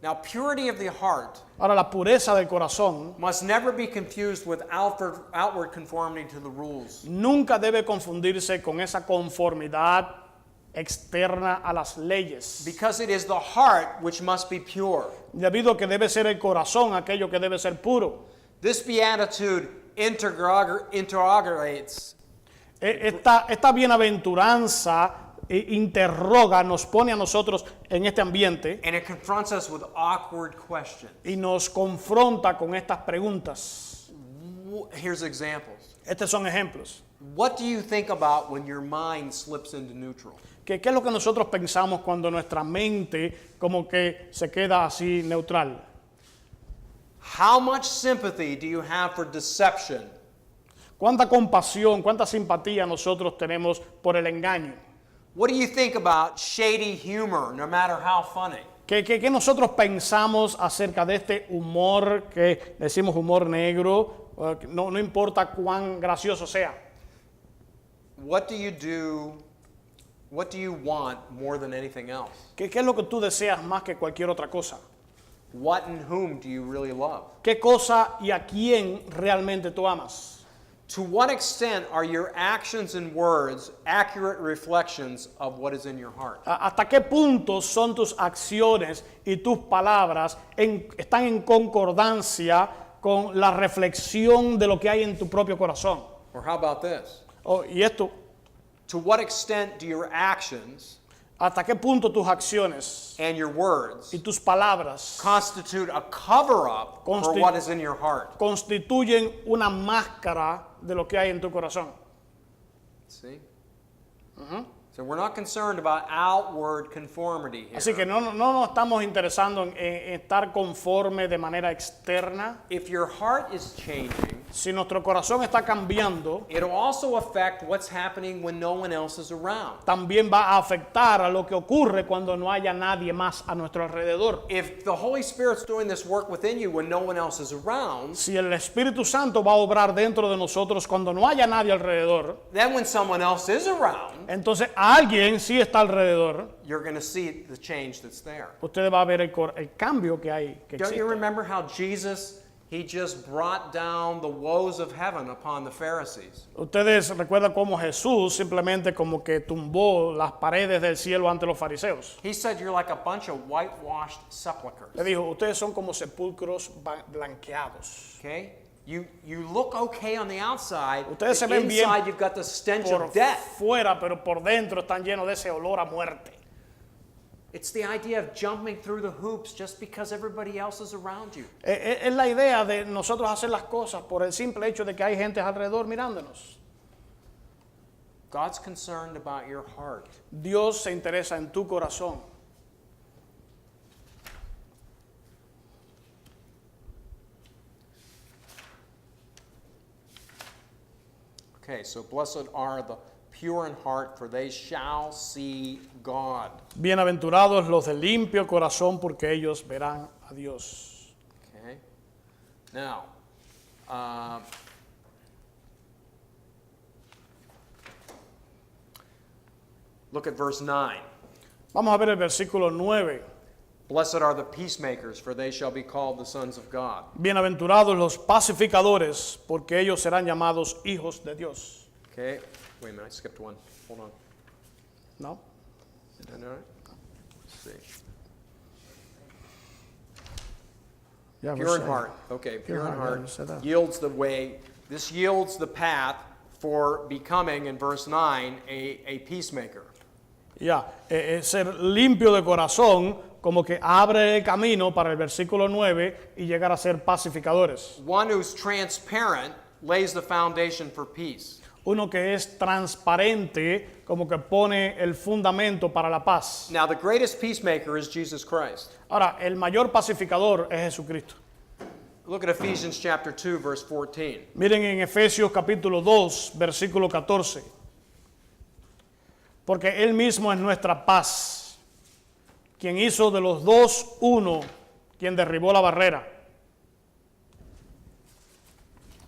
Speaker 1: Now, purity of the heart
Speaker 2: Ahora, la pureza del corazón
Speaker 1: must never be confused with outward conformity to the rules.
Speaker 2: nunca debe confundirse con esa conformidad externa a las leyes,
Speaker 1: Because it is the heart which must be pure.
Speaker 2: debido a que debe ser el corazón aquello que debe ser puro.
Speaker 1: This beatitude interrogates
Speaker 2: Esta bienaventuranza interroga, nos pone a nosotros en este ambiente
Speaker 1: and it confronts us with awkward questions.
Speaker 2: y nos confronta con estas preguntas.
Speaker 1: Here's examples.
Speaker 2: Estos son ejemplos.
Speaker 1: What do you think about when your mind slips into neutral?
Speaker 2: ¿Qué es lo que nosotros pensamos cuando nuestra mente como que se queda así neutral?
Speaker 1: How much sympathy do you have for deception?
Speaker 2: ¿Cuánta compasión, cuánta simpatía nosotros tenemos por el engaño?
Speaker 1: What do you think about shady humor, no matter how funny?
Speaker 2: ¿Qué nosotros pensamos acerca de este humor que decimos humor negro? No importa cuán gracioso sea.
Speaker 1: What do you do? What do you want more than anything else?
Speaker 2: ¿Qué es lo que tú deseas más que cualquier otra cosa?
Speaker 1: What and whom do you really love?
Speaker 2: ¿Qué cosa y a quién realmente tú amas?
Speaker 1: To what extent are your actions and words accurate reflections of what is in your heart?
Speaker 2: ¿Hasta qué punto son tus acciones y tus palabras están en concordancia con la reflexión de lo que hay en tu propio corazón?
Speaker 1: Or how about this?
Speaker 2: Y esto,
Speaker 1: To what extent do your actions
Speaker 2: ¿hasta qué punto tus acciones
Speaker 1: and your words
Speaker 2: y tus palabras
Speaker 1: constitute a cover-up for what is in your heart?
Speaker 2: constituyen una máscara de lo que hay en tu corazón?
Speaker 1: See? So we're not concerned about outward conformity here.
Speaker 2: Así que no nos estamos interesando en estar conforme de manera externa.
Speaker 1: If your heart is changing,
Speaker 2: Si nuestro corazón está cambiando,
Speaker 1: it'll also affect what's happening when no one else is around.
Speaker 2: también va a afectar a lo que ocurre cuando no haya nadie más a nuestro alrededor.
Speaker 1: If the Holy Spirit's doing this work within you when no one else is around,
Speaker 2: Si el Espíritu Santo va a obrar dentro de nosotros cuando no haya nadie alrededor,
Speaker 1: then when someone else is around,
Speaker 2: entonces alguien sí está alrededor.
Speaker 1: you're going to see the change that's there.
Speaker 2: Usted va a ver el cambio que hay. Que
Speaker 1: Don't you
Speaker 2: existe.
Speaker 1: remember how Jesus, he just brought down the woes of heaven upon the Pharisees?
Speaker 2: Ustedes recuerdan cómo Jesús simplemente como que tumbó las paredes del cielo ante los fariseos.
Speaker 1: He said, you're like a bunch of whitewashed sepulchres.
Speaker 2: Le dijo, ustedes son como sepulcros blanqueados.
Speaker 1: Okay? You look okay on the outside,
Speaker 2: Ustedes se
Speaker 1: but
Speaker 2: ven bien
Speaker 1: inside you've got the stench
Speaker 2: Por
Speaker 1: of death.
Speaker 2: fuera, pero por dentro están llenos de ese olor a muerte.
Speaker 1: It's the idea of jumping through the hoops just because everybody else is around you.
Speaker 2: Es la idea de nosotros hacer las cosas por el simple hecho de que hay gente alrededor mirándonos.
Speaker 1: God's concerned about your heart.
Speaker 2: Dios se interesa en tu corazón.
Speaker 1: Okay, so blessed are the pure in heart, for they shall see God.
Speaker 2: Bienaventurados los de limpio corazón, porque ellos verán a Dios.
Speaker 1: Okay? Now, look at verse 9.
Speaker 2: Vamos a ver el versículo 9.
Speaker 1: Blessed are the peacemakers, for they shall be called the sons of God.
Speaker 2: Bienaventurados los pacificadores, porque ellos serán llamados hijos de Dios.
Speaker 1: Okay, wait a minute, I skipped one. Hold on.
Speaker 2: ¿No?
Speaker 1: Did I know it? Let's see.
Speaker 2: Ya,
Speaker 1: Pure in
Speaker 2: verse-
Speaker 1: heart. Okay, pure in
Speaker 2: heart,
Speaker 1: heart
Speaker 2: yeah, said that.
Speaker 1: yields the way. This yields the path for becoming, in verse 9, a peacemaker.
Speaker 2: Ya, ser limpio de corazón, como que abre el camino para el versículo 9 y llegar a ser pacificadores.
Speaker 1: One who's transparent lays the foundation for peace.
Speaker 2: Uno que es transparente, como que pone el fundamento para la paz.
Speaker 1: Now, the greatest peacemaker is Jesus Christ.
Speaker 2: Ahora, el mayor pacificador es Jesucristo.
Speaker 1: Look at Ephesians chapter 2, verse 14.
Speaker 2: Miren en Efesios capítulo 2, versículo 14. Porque Él mismo es nuestra paz, quien hizo de los dos uno, quien derribó la barrera.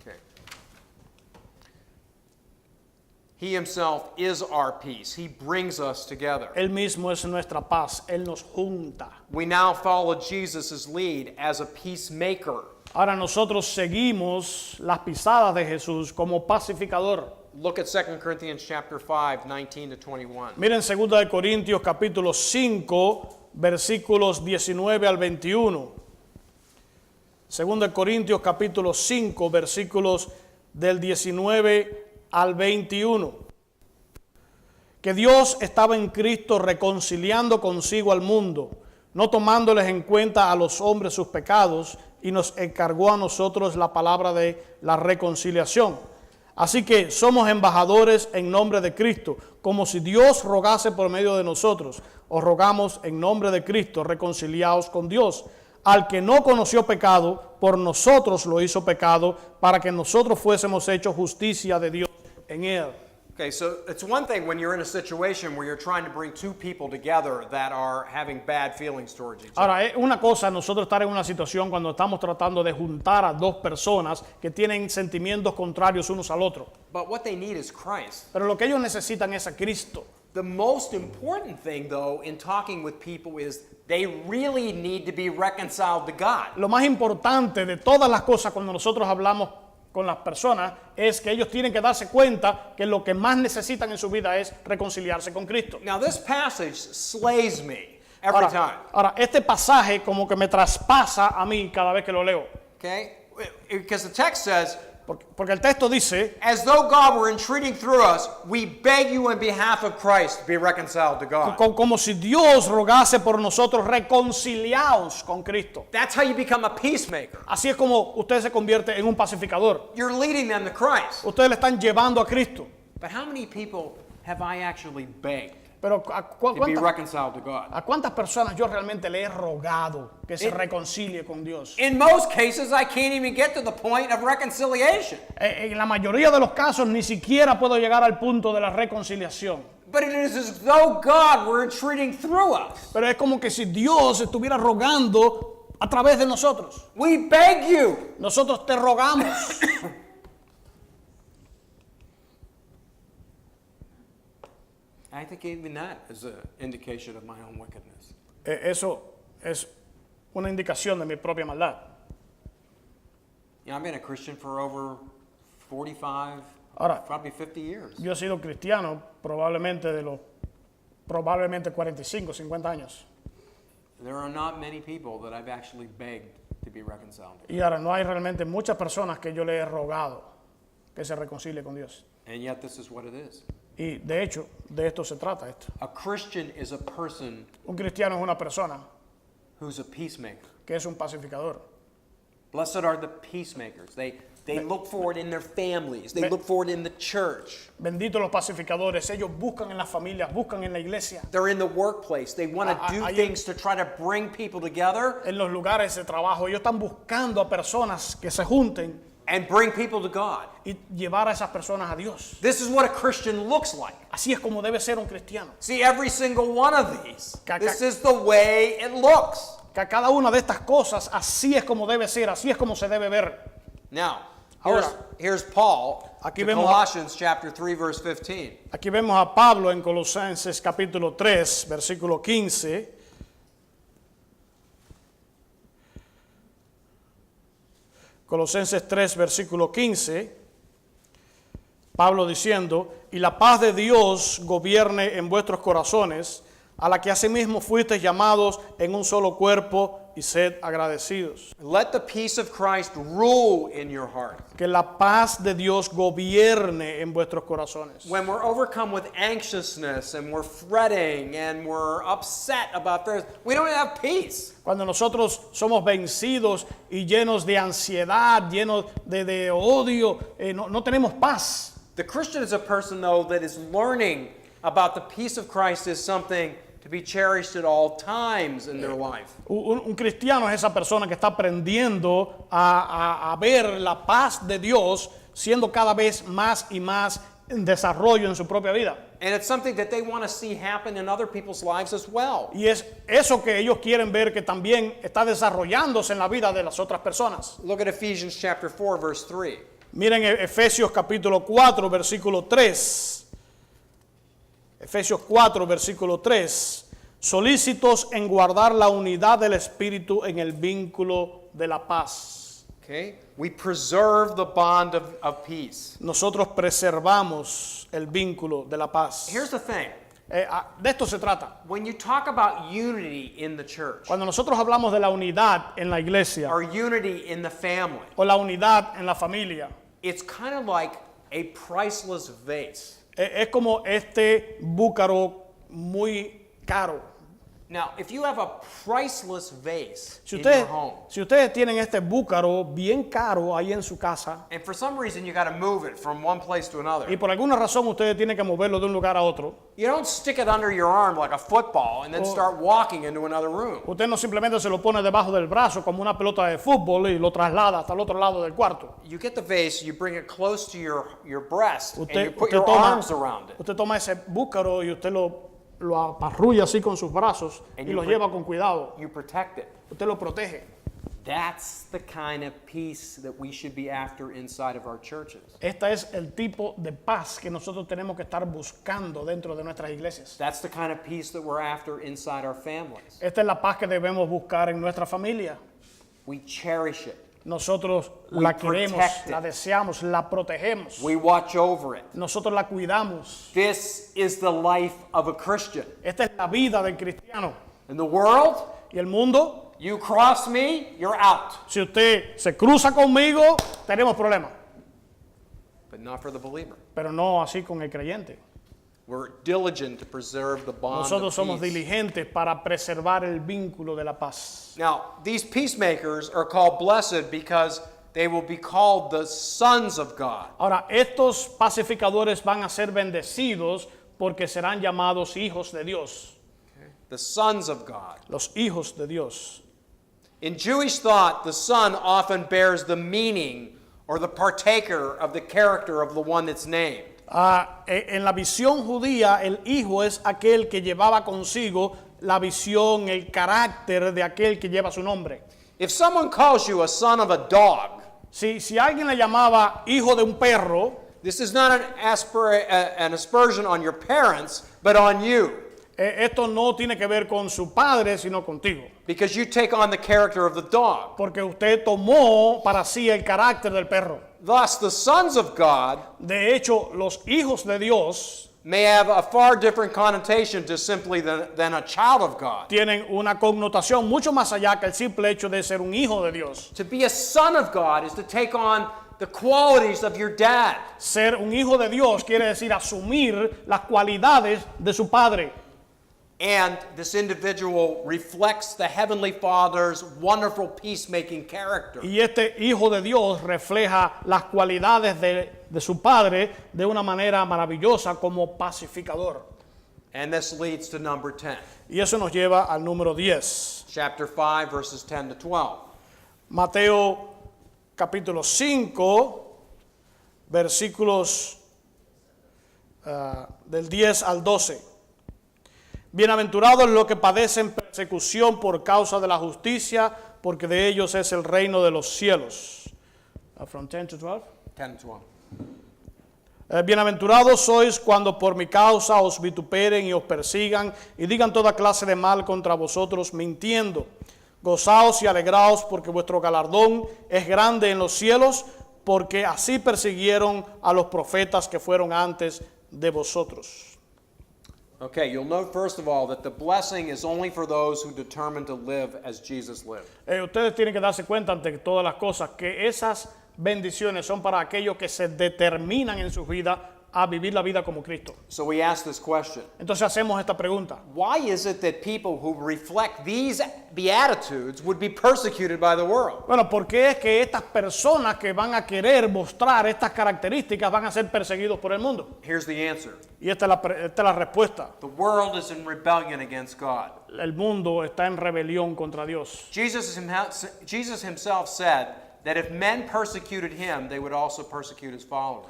Speaker 1: Okay. He himself is our peace. He brings us together.
Speaker 2: Él mismo es nuestra paz. Él nos junta.
Speaker 1: We now follow Jesus' lead as a peacemaker.
Speaker 2: Ahora nosotros seguimos las pisadas de Jesús como pacificador.
Speaker 1: Look at 2 Corinthians chapter 5, 19 to 21.
Speaker 2: Miren 2 de Corintios capítulo 5, versículos 19 al 21. 2 de Corintios capítulo 5, versículos del 19 al 21. Que Dios estaba en Cristo reconciliando consigo al mundo, no tomándoles en cuenta a los hombres sus pecados, y nos encargó a nosotros la palabra de la reconciliación. Así que somos embajadores en nombre de Cristo, como si Dios rogase por medio de nosotros. Os rogamos en nombre de Cristo, reconciliaos con Dios. Al que no conoció pecado, por nosotros lo hizo pecado, para que nosotros fuésemos hechos justicia de Dios en él.
Speaker 1: Okay, so it's one thing when you're in a situation where you're trying to bring two people together that are having bad feelings towards each other.
Speaker 2: Ahora, es una cosa nosotros estar en una situación cuando estamos tratando de juntar a dos personas que tienen sentimientos contrarios unos al otro.
Speaker 1: But what they need is Christ.
Speaker 2: Pero lo que ellos necesitan es a Cristo.
Speaker 1: The most important thing, though, in talking with people is they really need to be reconciled to God.
Speaker 2: Lo más importante de todas las cosas cuando nosotros hablamos con las personas es que ellos tienen que darse cuenta que lo que más necesitan en su vida es reconciliarse con Cristo.
Speaker 1: Now, this passage slays me every time.
Speaker 2: Ahora, este pasaje como que me traspasa a mí cada vez que lo leo.
Speaker 1: Okay? Because the text says,
Speaker 2: Porque el texto dice,
Speaker 1: as though God were entreating through us, we beg you on behalf of Christ to be reconciled to God.
Speaker 2: como si Dios rogase por nosotros, reconciliaos con Cristo.
Speaker 1: That's how you become a peacemaker.
Speaker 2: Así es como usted se convierte en un pacificador.
Speaker 1: You're leading them to Christ.
Speaker 2: Ustedes le están llevando a Cristo.
Speaker 1: But how many people have I actually begged
Speaker 2: Pero
Speaker 1: to be reconciled to God?
Speaker 2: ¿a cuántas personas yo realmente le he rogado que se reconcilie con Dios?
Speaker 1: In most cases, I can't even get to the point of reconciliation.
Speaker 2: En la mayoría de los casos ni siquiera puedo llegar al punto de la reconciliación.
Speaker 1: But it is as though God were entreating through us.
Speaker 2: Pero es como que si Dios estuviera rogando a través de nosotros.
Speaker 1: We beg you.
Speaker 2: Nosotros te rogamos.
Speaker 1: I think even that is an indication of my own wickedness.
Speaker 2: Eso es una indicación de mi propia maldad.
Speaker 1: You know, I've been a Christian for over 45,
Speaker 2: Ahora,
Speaker 1: probably 50 years.
Speaker 2: yo he sido cristiano probablemente 45, 50 años.
Speaker 1: There are not many people that I've actually begged to be reconciled.
Speaker 2: Y ahora no hay realmente muchas personas que yo le he rogado que se reconcilie con Dios.
Speaker 1: And yet this is what it is.
Speaker 2: Y de hecho, de esto se trata esto.
Speaker 1: A Christian is a person
Speaker 2: Un cristiano es una persona
Speaker 1: who's a peacemaker.
Speaker 2: que es un pacificador.
Speaker 1: Blessed are the peacemakers. They look for it in their families. They look for it in the church.
Speaker 2: Benditos los pacificadores, ellos buscan en las familias, buscan en la iglesia,
Speaker 1: They're in the workplace. They want to do
Speaker 2: ahí-
Speaker 1: things to try to bring people together
Speaker 2: en los lugares de trabajo. Ellos están buscando a personas que se junten
Speaker 1: and bring people to God.
Speaker 2: y llevar a esas personas a Dios.
Speaker 1: This is what a Christian looks like.
Speaker 2: Así es como debe ser un cristiano.
Speaker 1: See, every single one of these.
Speaker 2: Ca-
Speaker 1: This
Speaker 2: ca-
Speaker 1: is the way it looks.
Speaker 2: Que a cada una de estas cosas, así es como debe ser, así es como se debe ver.
Speaker 1: Now,
Speaker 2: Ahora,
Speaker 1: here's Paul,
Speaker 2: aquí
Speaker 1: to
Speaker 2: vemos a-
Speaker 1: Colossians chapter 3, verse 15.
Speaker 2: Aquí vemos a Pablo en Colosenses capítulo 3, versículo 15. Colosenses 3, versículo 15. Pablo diciendo, y la paz de Dios gobierne en vuestros corazones, a la que asimismo fuisteis llamados en un solo cuerpo, y sed agradecidos.
Speaker 1: Let the peace of Christ rule in your heart.
Speaker 2: Que la paz de Dios gobierne en vuestros corazones.
Speaker 1: When we're overcome with anxiousness and we're fretting and we're upset about things, we don't have peace.
Speaker 2: Cuando nosotros somos vencidos y llenos de ansiedad, llenos de odio, no tenemos paz.
Speaker 1: The Christian is a person, though, that is learning about the peace of Christ is something to be cherished at all times in their life.
Speaker 2: Un cristiano es esa persona que está aprendiendo a ver la paz de Dios siendo cada vez más y más en desarrollo en su propia vida.
Speaker 1: And it's something that they want to see happen in other people's lives as well.
Speaker 2: Y es eso que ellos quieren ver que también está desarrollándose en la vida de las otras personas.
Speaker 1: Look at Ephesians chapter 4, verse 3.
Speaker 2: Miren Efesios capítulo 4, versículo 3. Efesios 4, versículo 3. Solícitos en guardar la unidad del Espíritu en el vínculo de la paz.
Speaker 1: Okay? We preserve the bond of peace.
Speaker 2: Nosotros preservamos el vínculo de la paz.
Speaker 1: Here's the thing.
Speaker 2: De esto se trata.
Speaker 1: When you talk about unity in the church,
Speaker 2: Cuando nosotros hablamos de la unidad en la iglesia
Speaker 1: or unity in the family,
Speaker 2: o la unidad en la familia,
Speaker 1: it's kind of like a priceless vase.
Speaker 2: es como este búcaro muy caro.
Speaker 1: Now, if you have a priceless vase
Speaker 2: Si
Speaker 1: in your
Speaker 2: ustedes,
Speaker 1: home,
Speaker 2: si ustedes tienen este búcaro bien caro ahí en su casa
Speaker 1: and for some reason you got to move it from one place to another,
Speaker 2: y por alguna razón ustedes tienen que moverlo de un lugar a otro,
Speaker 1: you don't stick it under your arm like a football and then start walking into another room.
Speaker 2: usted no simplemente se lo pone debajo del brazo como una pelota de fútbol y lo traslada hasta el otro lado del cuarto.
Speaker 1: You get the vase, you bring it close to your breast, and you
Speaker 2: Usted,
Speaker 1: put
Speaker 2: usted
Speaker 1: your
Speaker 2: toma,
Speaker 1: arms around it.
Speaker 2: usted toma ese búcaro y usted lo aparrulla así con sus brazos
Speaker 1: And
Speaker 2: y
Speaker 1: you
Speaker 2: lo
Speaker 1: pre-
Speaker 2: lleva con cuidado.
Speaker 1: You protect it.
Speaker 2: Usted lo protege.
Speaker 1: That's the kind of peace that we should be after inside of our churches.
Speaker 2: Este es el tipo de paz que nosotros tenemos que estar buscando dentro de nuestras iglesias.
Speaker 1: That's the kind of peace that we're after inside our families.
Speaker 2: Esta es la paz que debemos buscar en nuestra familia.
Speaker 1: We cherish it.
Speaker 2: Nosotros
Speaker 1: We
Speaker 2: la queremos,
Speaker 1: protect it.
Speaker 2: la deseamos, la protegemos.
Speaker 1: We watch over it.
Speaker 2: Nosotros la cuidamos.
Speaker 1: This is the life of a Christian.
Speaker 2: Esta es la vida del cristiano.
Speaker 1: In the world,
Speaker 2: Y el mundo,
Speaker 1: you cross me, you're out.
Speaker 2: si usted se cruza conmigo, tenemos problemas.
Speaker 1: But not for the believer.
Speaker 2: Pero no así con el creyente.
Speaker 1: We're diligent to preserve the bond
Speaker 2: Nosotros
Speaker 1: of
Speaker 2: somos
Speaker 1: peace.
Speaker 2: diligentes para preservar el vínculo de la paz.
Speaker 1: Now, these peacemakers are called blessed because they will be called the sons of God.
Speaker 2: Ahora, estos pacificadores van a ser bendecidos porque serán llamados hijos de Dios.
Speaker 1: The sons of God.
Speaker 2: Los hijos de Dios.
Speaker 1: In Jewish thought, the son often bears the meaning or the partaker of the character of the one that's named.
Speaker 2: En la visión judía, el hijo es aquel que llevaba consigo la visión, el carácter de aquel que lleva su nombre.
Speaker 1: If someone calls you a son of a dog,
Speaker 2: Si alguien le llamaba hijo de un perro,
Speaker 1: this is not an aspersion on your parents, but on you,
Speaker 2: esto no tiene que ver con su padre, sino contigo.
Speaker 1: because you take on the character of the dog.
Speaker 2: Porque usted tomó para sí el carácter del perro.
Speaker 1: Thus, the sons of God
Speaker 2: De hecho, los hijos de Dios
Speaker 1: may have a far different connotation to simply than a child of God.
Speaker 2: tienen una connotación mucho más allá que el simple hecho de ser un hijo de Dios.
Speaker 1: To be a son of God is to take on the qualities of your dad.
Speaker 2: Ser un hijo de Dios quiere decir asumir las cualidades de su padre.
Speaker 1: And this individual reflects the Heavenly Father's wonderful peacemaking character.
Speaker 2: Y este hijo de Dios refleja las cualidades de su padre de una manera maravillosa como pacificador.
Speaker 1: And this leads to number 10.
Speaker 2: Y eso nos lleva al número 10.
Speaker 1: Chapter 5, verses 10 to 12.
Speaker 2: Mateo capítulo 5, versículos del 10 al 12. Bienaventurados los que padecen persecución por causa de la justicia, porque de ellos es el reino de los cielos. From 10 to 12.
Speaker 1: 10 to 12.
Speaker 2: Bienaventurados sois cuando por mi causa os vituperen y os persigan y digan toda clase de mal contra vosotros mintiendo. Gozaos y alegraos porque vuestro galardón es grande en los cielos, porque así persiguieron a los profetas que fueron antes de vosotros.
Speaker 1: Okay, you'll note first of all that the blessing is only for those who determine to live as Jesus lived.
Speaker 2: Ustedes tienen que darse cuenta ante todas las cosas que esas bendiciones son para aquellos que se determinan en su vida a vivir la vida como Cristo.
Speaker 1: So we ask this question.
Speaker 2: Entonces hacemos esta pregunta.
Speaker 1: Why is it that people who reflect these beatitudes would be persecuted by the world?
Speaker 2: Bueno, ¿por qué es que estas personas que van a querer mostrar estas características van a ser perseguidos por el mundo?
Speaker 1: Here's the answer.
Speaker 2: Y esta es la respuesta.
Speaker 1: The world is in rebellion against God.
Speaker 2: El mundo está en rebelión contra Dios.
Speaker 1: Jesus himself said that if men persecuted him, they would also persecute his followers.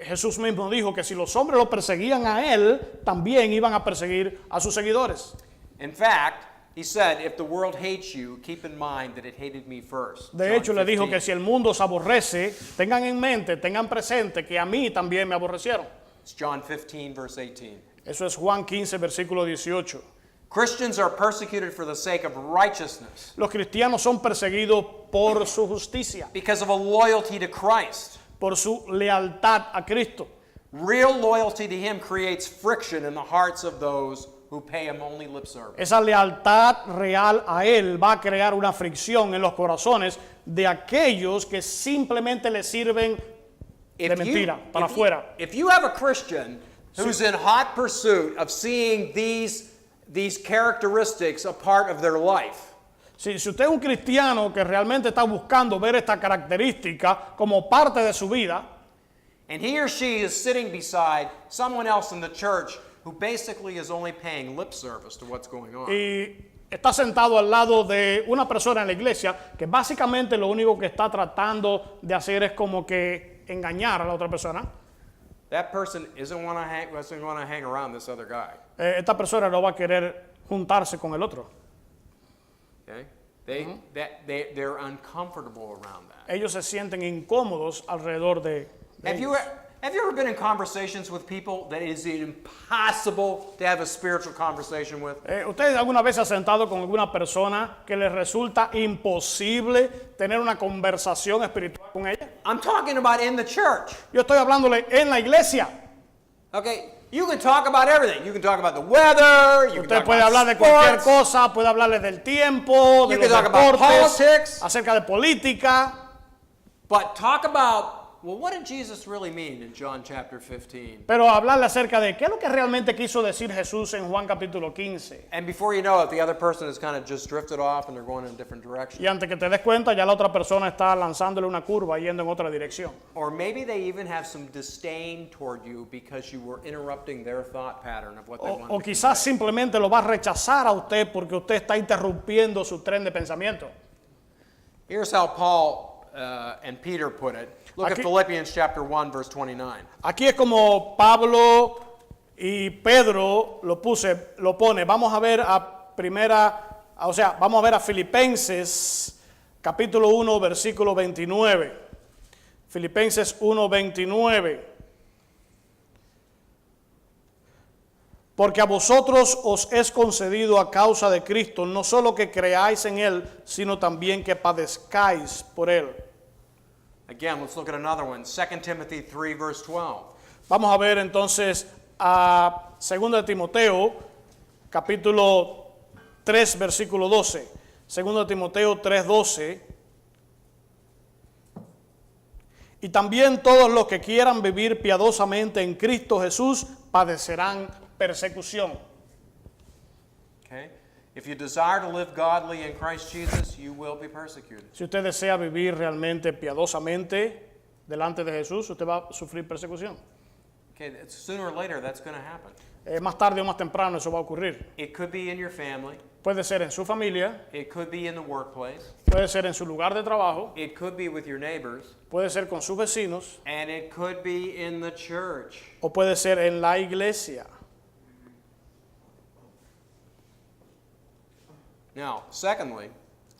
Speaker 2: Jesús mismo dijo que si los hombres lo perseguían a él, también iban a perseguir a sus seguidores.
Speaker 1: In fact, he said, if the world hates you, keep in mind that it hated me first.
Speaker 2: De
Speaker 1: John
Speaker 2: hecho, le dijo
Speaker 1: 15.
Speaker 2: que si el mundo se aborrece, tengan en mente, tengan presente que a mí también me aborrecieron.
Speaker 1: It's John 15, verse 18.
Speaker 2: Eso es Juan 15, versículo 18.
Speaker 1: Christians are persecuted for the sake of righteousness,
Speaker 2: Los cristianos son perseguidos por su justicia,
Speaker 1: because of a loyalty to Christ.
Speaker 2: por su lealtad a Cristo.
Speaker 1: Real loyalty to Him creates friction in the hearts of those who pay Him only lip service.
Speaker 2: Esa lealtad real a Él va a crear una fricción en los corazones de aquellos que simplemente le sirven de mentira, para afuera.
Speaker 1: If you have a Christian who's in hot pursuit of seeing these characteristics a part of their life,
Speaker 2: Si usted es un cristiano que realmente está buscando ver esta característica como parte de su vida,
Speaker 1: and he or she is sitting beside someone else in the church who basically is only paying lip service to what's going on,
Speaker 2: y está sentado al lado de una persona en la iglesia que básicamente lo único que está tratando de hacer es como que engañar a la otra persona,
Speaker 1: that person doesn't want to hang around this other guy.
Speaker 2: esta persona no va a querer juntarse con el otro.
Speaker 1: Okay? They're uncomfortable around that.
Speaker 2: Ellos se sienten incómodos alrededor de
Speaker 1: Have you ever been in conversations with people that it is impossible to have a spiritual conversation with?
Speaker 2: ¿Usted alguna vez se ha sentado con alguna persona que le resulta imposible tener una conversación espiritual con ella?
Speaker 1: I'm talking about in the church.
Speaker 2: Yo estoy hablándole en la iglesia.
Speaker 1: Okay, you can talk about everything. You can talk about the weather. You can
Speaker 2: Usted
Speaker 1: talk
Speaker 2: puede
Speaker 1: about
Speaker 2: hablar de cualquier
Speaker 1: sports.
Speaker 2: cosa, puede hablarle del tiempo, de
Speaker 1: You
Speaker 2: los
Speaker 1: can talk about
Speaker 2: deportes,
Speaker 1: politics.
Speaker 2: acerca de política.
Speaker 1: But talk about, well, what did Jesus really mean in John chapter 15?
Speaker 2: Pero hablarle acerca de qué es lo que realmente quiso decir Jesús en Juan capítulo 15.
Speaker 1: And before you know it, the other person has kind of just drifted off and they're going in a different direction.
Speaker 2: Y antes que te des cuenta, ya la otra persona está lanzándole una curva yendo en otra dirección.
Speaker 1: Or maybe they even have some disdain toward you because you were interrupting their thought pattern of what they wanted
Speaker 2: O
Speaker 1: to
Speaker 2: quizás
Speaker 1: convey.
Speaker 2: simplemente lo va a rechazar a usted porque usted está interrumpiendo su tren de pensamiento.
Speaker 1: Here's how Paul and Peter put it. Look at
Speaker 2: Aquí-
Speaker 1: Philippians chapter 1, verse 29.
Speaker 2: Aquí es como Pablo y Pedro lo pone. Vamos a ver vamos a ver a Filipenses capítulo 1 versículo 29. Filipenses 1, 29. Porque a vosotros os es concedido a causa de Cristo, no solo que creáis en Él, sino también que padezcáis por Él.
Speaker 1: Again, let's look at another one. 2 Timothy 3, verse 12.
Speaker 2: Vamos a ver entonces a 2 de Timoteo, capítulo 3, versículo 12. 2 de Timoteo 3, 12. Y también todos los que quieran vivir piadosamente en Cristo Jesús padecerán persecución.
Speaker 1: Okay? If you desire to live godly in Christ Jesus, you will be persecuted.
Speaker 2: Si usted desea vivir realmente piadosamente delante de Jesús, usted va a sufrir persecución.
Speaker 1: Okay, sooner or later that's going to happen.
Speaker 2: Más tarde o más temprano eso va a ocurrir.
Speaker 1: It could be in your family.
Speaker 2: Puede ser en su familia,
Speaker 1: It could be in the workplace.
Speaker 2: puede ser en su lugar de trabajo,
Speaker 1: It could be with your neighbors.
Speaker 2: puede ser con sus vecinos
Speaker 1: And it could be in the church.
Speaker 2: o puede ser en la iglesia.
Speaker 1: Now, secondly,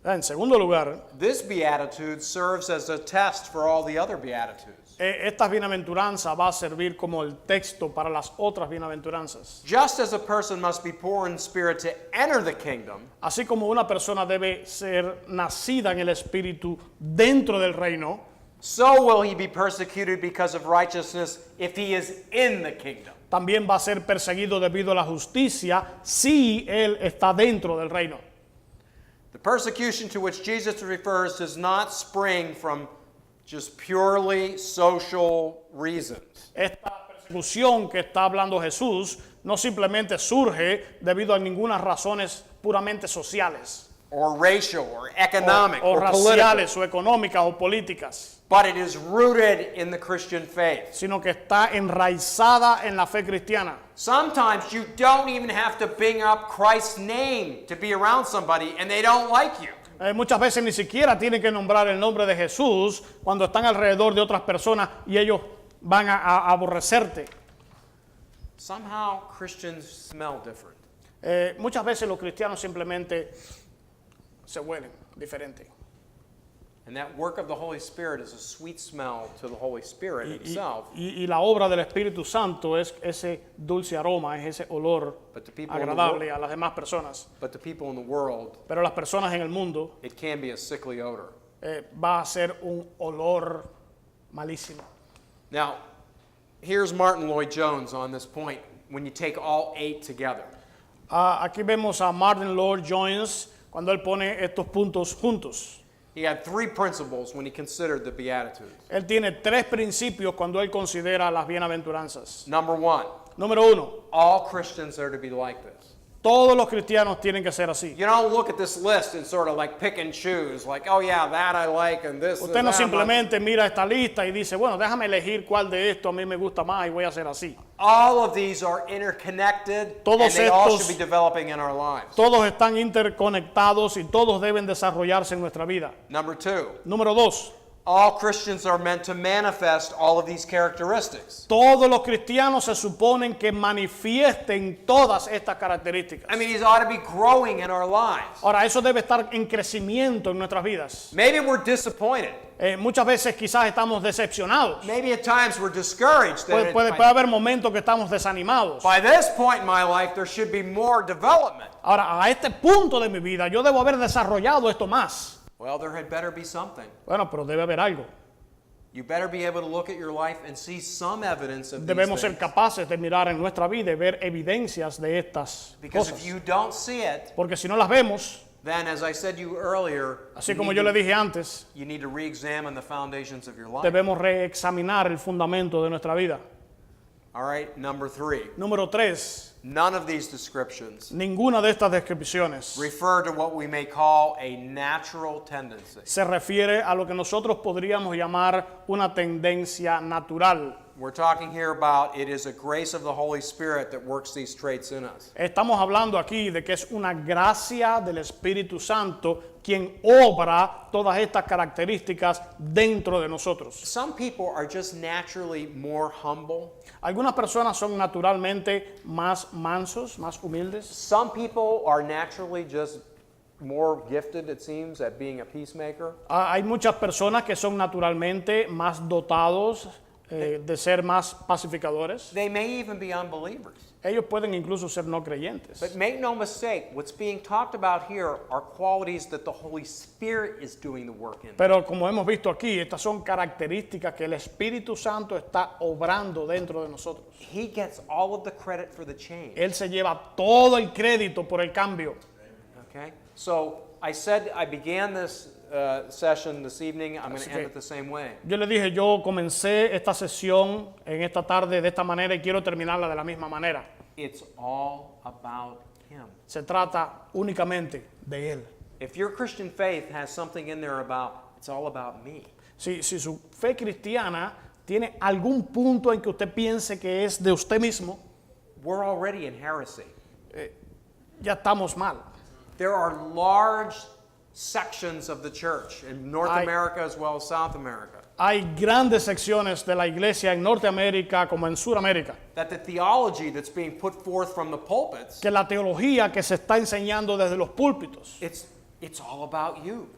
Speaker 2: En segundo lugar,
Speaker 1: this beatitude serves as a test for all the other beatitudes.
Speaker 2: esta bienaventuranza va a servir como el texto para las otras bienaventuranzas.
Speaker 1: Just as a person must be poor in spirit to enter the kingdom,
Speaker 2: Así como una persona debe ser nacida en el Espíritu dentro del reino,
Speaker 1: so will he be persecuted because of righteousness if he is in the kingdom.
Speaker 2: también va a ser perseguido debido a la justicia si él está dentro del reino.
Speaker 1: The persecution to which Jesus refers does not spring from just purely social reasons.
Speaker 2: Esta persecución que está hablando Jesús no simplemente surge debido a ninguna razones puramente sociales,
Speaker 1: Or racial, or economic,
Speaker 2: o
Speaker 1: or political,
Speaker 2: raciales, o económicas, o políticas,
Speaker 1: but it is rooted in the Christian faith.
Speaker 2: sino que está enraizada en la fe cristiana.
Speaker 1: Sometimes you don't even have to bring up Christ's name to be around somebody and they don't like you.
Speaker 2: Muchas veces ni siquiera tienen que nombrar el nombre de Jesús cuando están alrededor de otras personas y ellos van a aborrecerte.
Speaker 1: Somehow Christians smell different.
Speaker 2: Muchas veces los cristianos simplemente se huelen diferente.
Speaker 1: And that work of the Holy Spirit is a sweet smell to the Holy Spirit himself.
Speaker 2: Y la obra del Espíritu Santo es ese dulce aroma, es ese olor
Speaker 1: But to people in the
Speaker 2: agradable a las demás personas.
Speaker 1: But to people in the world,
Speaker 2: Pero las personas en el mundo
Speaker 1: it can be a sickly odor.
Speaker 2: va a ser un olor malísimo.
Speaker 1: Now, here's Martin Lloyd-Jones on this point when you take all 8 together.
Speaker 2: Aquí vemos a Martin Lloyd-Jones cuando él pone estos puntos juntos.
Speaker 1: He had 3 principles when he considered the Beatitudes.
Speaker 2: Él tiene 3 principios cuando él considera las bienaventuranzas.
Speaker 1: Number 1,
Speaker 2: Número 1,
Speaker 1: all Christians are to be like this.
Speaker 2: todos los cristianos tienen que ser así.
Speaker 1: You don't look at this list and sort of like pick and choose, like, oh yeah, that I like and this
Speaker 2: Usted
Speaker 1: and
Speaker 2: no
Speaker 1: that.
Speaker 2: simplemente mira esta lista y dice, bueno, déjame elegir cuál de esto a mí me gusta más y voy a hacer así.
Speaker 1: All of these are interconnected
Speaker 2: Todos
Speaker 1: and they all
Speaker 2: estos-
Speaker 1: should be developing in our lives.
Speaker 2: Todos están interconectados y todos deben desarrollarse en nuestra vida.
Speaker 1: Number 2,
Speaker 2: Número 2,
Speaker 1: all Christians are meant to manifest all of these characteristics.
Speaker 2: todos los cristianos se suponen que manifiesten todas estas características.
Speaker 1: I mean, these ought to be growing in our lives.
Speaker 2: Ahora, eso debe estar en crecimiento en nuestras vidas.
Speaker 1: Maybe we're disappointed.
Speaker 2: Muchas veces quizás estamos decepcionados.
Speaker 1: Maybe at times we're discouraged. That
Speaker 2: Puede haber momentos que estamos desanimados.
Speaker 1: by this point in my life, there should be more development.
Speaker 2: Ahora, a este punto de mi vida, yo debo haber desarrollado esto más.
Speaker 1: Well, there had better be something.
Speaker 2: Bueno, pero debe haber algo.
Speaker 1: You better be able to look at your life and see some evidence of these
Speaker 2: Debemos ser
Speaker 1: things.
Speaker 2: capaces de mirar en nuestra vida y ver evidencias de estas
Speaker 1: Because
Speaker 2: cosas.
Speaker 1: if you don't see it,
Speaker 2: Porque si no las vemos,
Speaker 1: then as I said to you earlier,
Speaker 2: así
Speaker 1: you
Speaker 2: como
Speaker 1: need
Speaker 2: yo
Speaker 1: to-
Speaker 2: le dije antes,
Speaker 1: you need to re-examine the foundations of your life.
Speaker 2: debemos reexaminar el fundamento de nuestra vida.
Speaker 1: All right, number 3.
Speaker 2: Número 3,
Speaker 1: None of these descriptions
Speaker 2: ninguna de estas descripciones
Speaker 1: refer to what we may call a natural tendency.
Speaker 2: se refiere a lo que nosotros podríamos llamar una tendencia natural.
Speaker 1: We're talking here about it is a grace of the Holy Spirit that works these traits in us.
Speaker 2: Estamos hablando aquí de que es una gracia del Espíritu Santo quien obra todas estas características dentro de nosotros.
Speaker 1: Some people are just naturally more humble.
Speaker 2: Algunas personas son naturalmente más mansos, más humildes.
Speaker 1: Some people are naturally just more gifted, it seems, at being a peacemaker.
Speaker 2: Hay muchas personas que son naturalmente más dotados de ser más pacificadores.
Speaker 1: They may even be unbelievers.
Speaker 2: Ellos pueden incluso ser no creyentes.
Speaker 1: But make no mistake, what's being talked about here are qualities that the Holy Spirit is doing the work in.
Speaker 2: Pero como hemos visto aquí, estas son características que el Espíritu Santo está obrando dentro de nosotros.
Speaker 1: He gets all of the credit for the change.
Speaker 2: Él se lleva todo el crédito por el cambio.
Speaker 1: Okay? So I said I began this session this evening. I'm going
Speaker 2: Así
Speaker 1: to end
Speaker 2: que-
Speaker 1: it the same way.
Speaker 2: Yo le dije, yo comencé esta sesión en esta tarde de esta manera y quiero terminarla de la misma manera.
Speaker 1: It's all about Him.
Speaker 2: Se trata únicamente de Él.
Speaker 1: If your Christian faith has something in there about, it's all about me.
Speaker 2: Si su fe cristiana tiene algún punto en que usted piense que es de usted mismo,
Speaker 1: We're already in heresy.
Speaker 2: ya estamos mal.
Speaker 1: There are large sections of the church in North
Speaker 2: I-
Speaker 1: America as well as South America
Speaker 2: Hay grandes secciones de la iglesia en Norteamérica como en Sudamérica,
Speaker 1: that the theology that's being put forth from the pulpits,
Speaker 2: que la teología que se está enseñando desde los púlpitos
Speaker 1: it's all about you.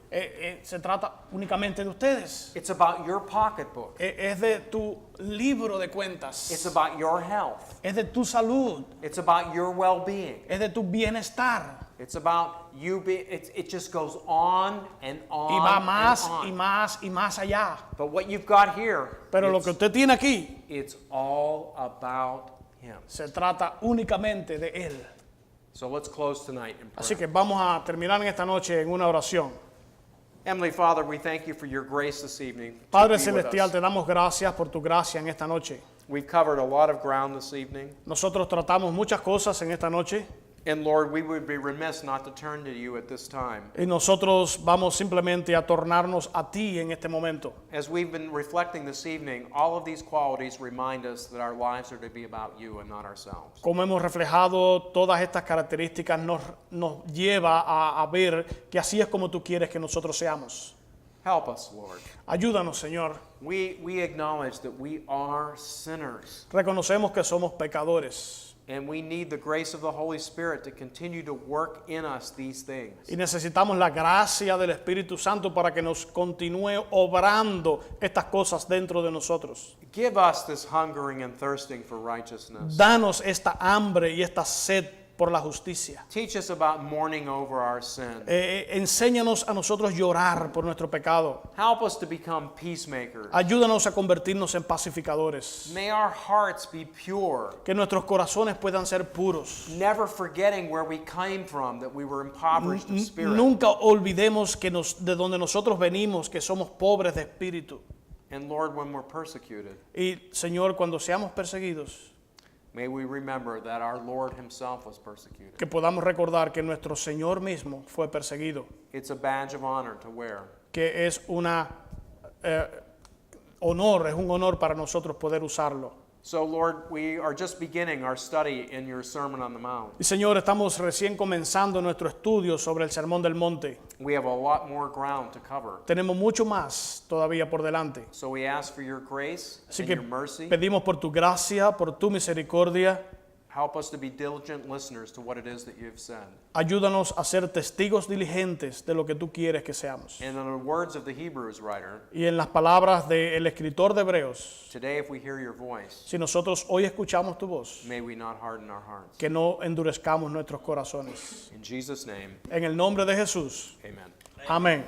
Speaker 2: se trata únicamente de ustedes.
Speaker 1: It's about your pocketbook.
Speaker 2: Es de tu libro de
Speaker 1: It's
Speaker 2: cuentas,
Speaker 1: about your health.
Speaker 2: es de tu salud,
Speaker 1: It's about your well-being.
Speaker 2: es de tu bienestar.
Speaker 1: It's about you it just goes on and on
Speaker 2: Y va
Speaker 1: and
Speaker 2: más
Speaker 1: on.
Speaker 2: y más y más allá.
Speaker 1: But what you've got here,
Speaker 2: Pero lo que usted tiene aquí
Speaker 1: it's all about Him.
Speaker 2: se trata únicamente de Él.
Speaker 1: So let's close tonight in
Speaker 2: Así
Speaker 1: prayer.
Speaker 2: que vamos a terminar en esta noche en una oración.
Speaker 1: Heavenly Father, we thank you for your grace this evening. to
Speaker 2: Padre
Speaker 1: be with
Speaker 2: Celestial,
Speaker 1: us.
Speaker 2: te damos gracias por tu gracia en esta noche.
Speaker 1: We've covered a lot of ground this evening.
Speaker 2: Nosotros tratamos muchas cosas en esta noche
Speaker 1: And Lord, we would be remiss not to turn to you at this time.
Speaker 2: y nosotros vamos simplemente a tornarnos a ti en este momento.
Speaker 1: As we've been reflecting this evening, all of these qualities remind us that our lives are to be about you and not ourselves.
Speaker 2: Como hemos reflejado todas estas características, nos lleva a ver que así es como tú quieres que nosotros seamos.
Speaker 1: Help us, Lord.
Speaker 2: Ayúdanos, Señor.
Speaker 1: We acknowledge that we are sinners.
Speaker 2: Reconocemos que somos pecadores.
Speaker 1: And we need the grace of the Holy Spirit to continue to work in us these things.
Speaker 2: Y necesitamos la gracia del Espíritu Santo para que nos continúe obrando estas cosas dentro de nosotros.
Speaker 1: Give us this hungering and thirsting for righteousness.
Speaker 2: Danos esta hambre y esta sed por la justicia.
Speaker 1: Teach us about mourning over our sin.
Speaker 2: Enséñanos a nosotros llorar por nuestro pecado.
Speaker 1: Help us to become peacemakers.
Speaker 2: Ayúdanos a convertirnos en pacificadores.
Speaker 1: May our hearts be pure,
Speaker 2: Que nuestros corazones puedan ser puros.
Speaker 1: never forgetting where we came from, that we were impoverished of spirit.
Speaker 2: Nunca olvidemos que de donde nosotros venimos, que somos pobres de espíritu.
Speaker 1: And Lord, when we're persecuted,
Speaker 2: Y Señor, cuando seamos perseguidos,
Speaker 1: may we remember that our Lord himself was persecuted.
Speaker 2: que podamos recordar que nuestro Señor mismo fue perseguido,
Speaker 1: It's a badge of honor to wear.
Speaker 2: que es una honor, es un honor para nosotros poder usarlo.
Speaker 1: So Lord, we are just beginning our study in your Sermon on the Mount.
Speaker 2: Y Señor, estamos recién comenzando nuestro estudio sobre el Sermón del Monte.
Speaker 1: We have a lot more ground to cover.
Speaker 2: Tenemos mucho más todavía por delante.
Speaker 1: So we ask for your grace
Speaker 2: Así
Speaker 1: and
Speaker 2: que
Speaker 1: your mercy.
Speaker 2: pedimos por tu gracia, por tu misericordia.
Speaker 1: Help us to be diligent listeners to what it is that you have said.
Speaker 2: Ayúdanos a ser testigos diligentes de lo que tú quieres que seamos.
Speaker 1: And in the words of the Hebrews writer,
Speaker 2: Y en las palabras del escritor de Hebreos,
Speaker 1: today if we hear your voice,
Speaker 2: si nosotros hoy escuchamos tu voz,
Speaker 1: may we not harden our hearts.
Speaker 2: que no endurezcamos nuestros corazones.
Speaker 1: In Jesus' name,
Speaker 2: En el nombre de Jesús.
Speaker 1: amen.
Speaker 2: Amén.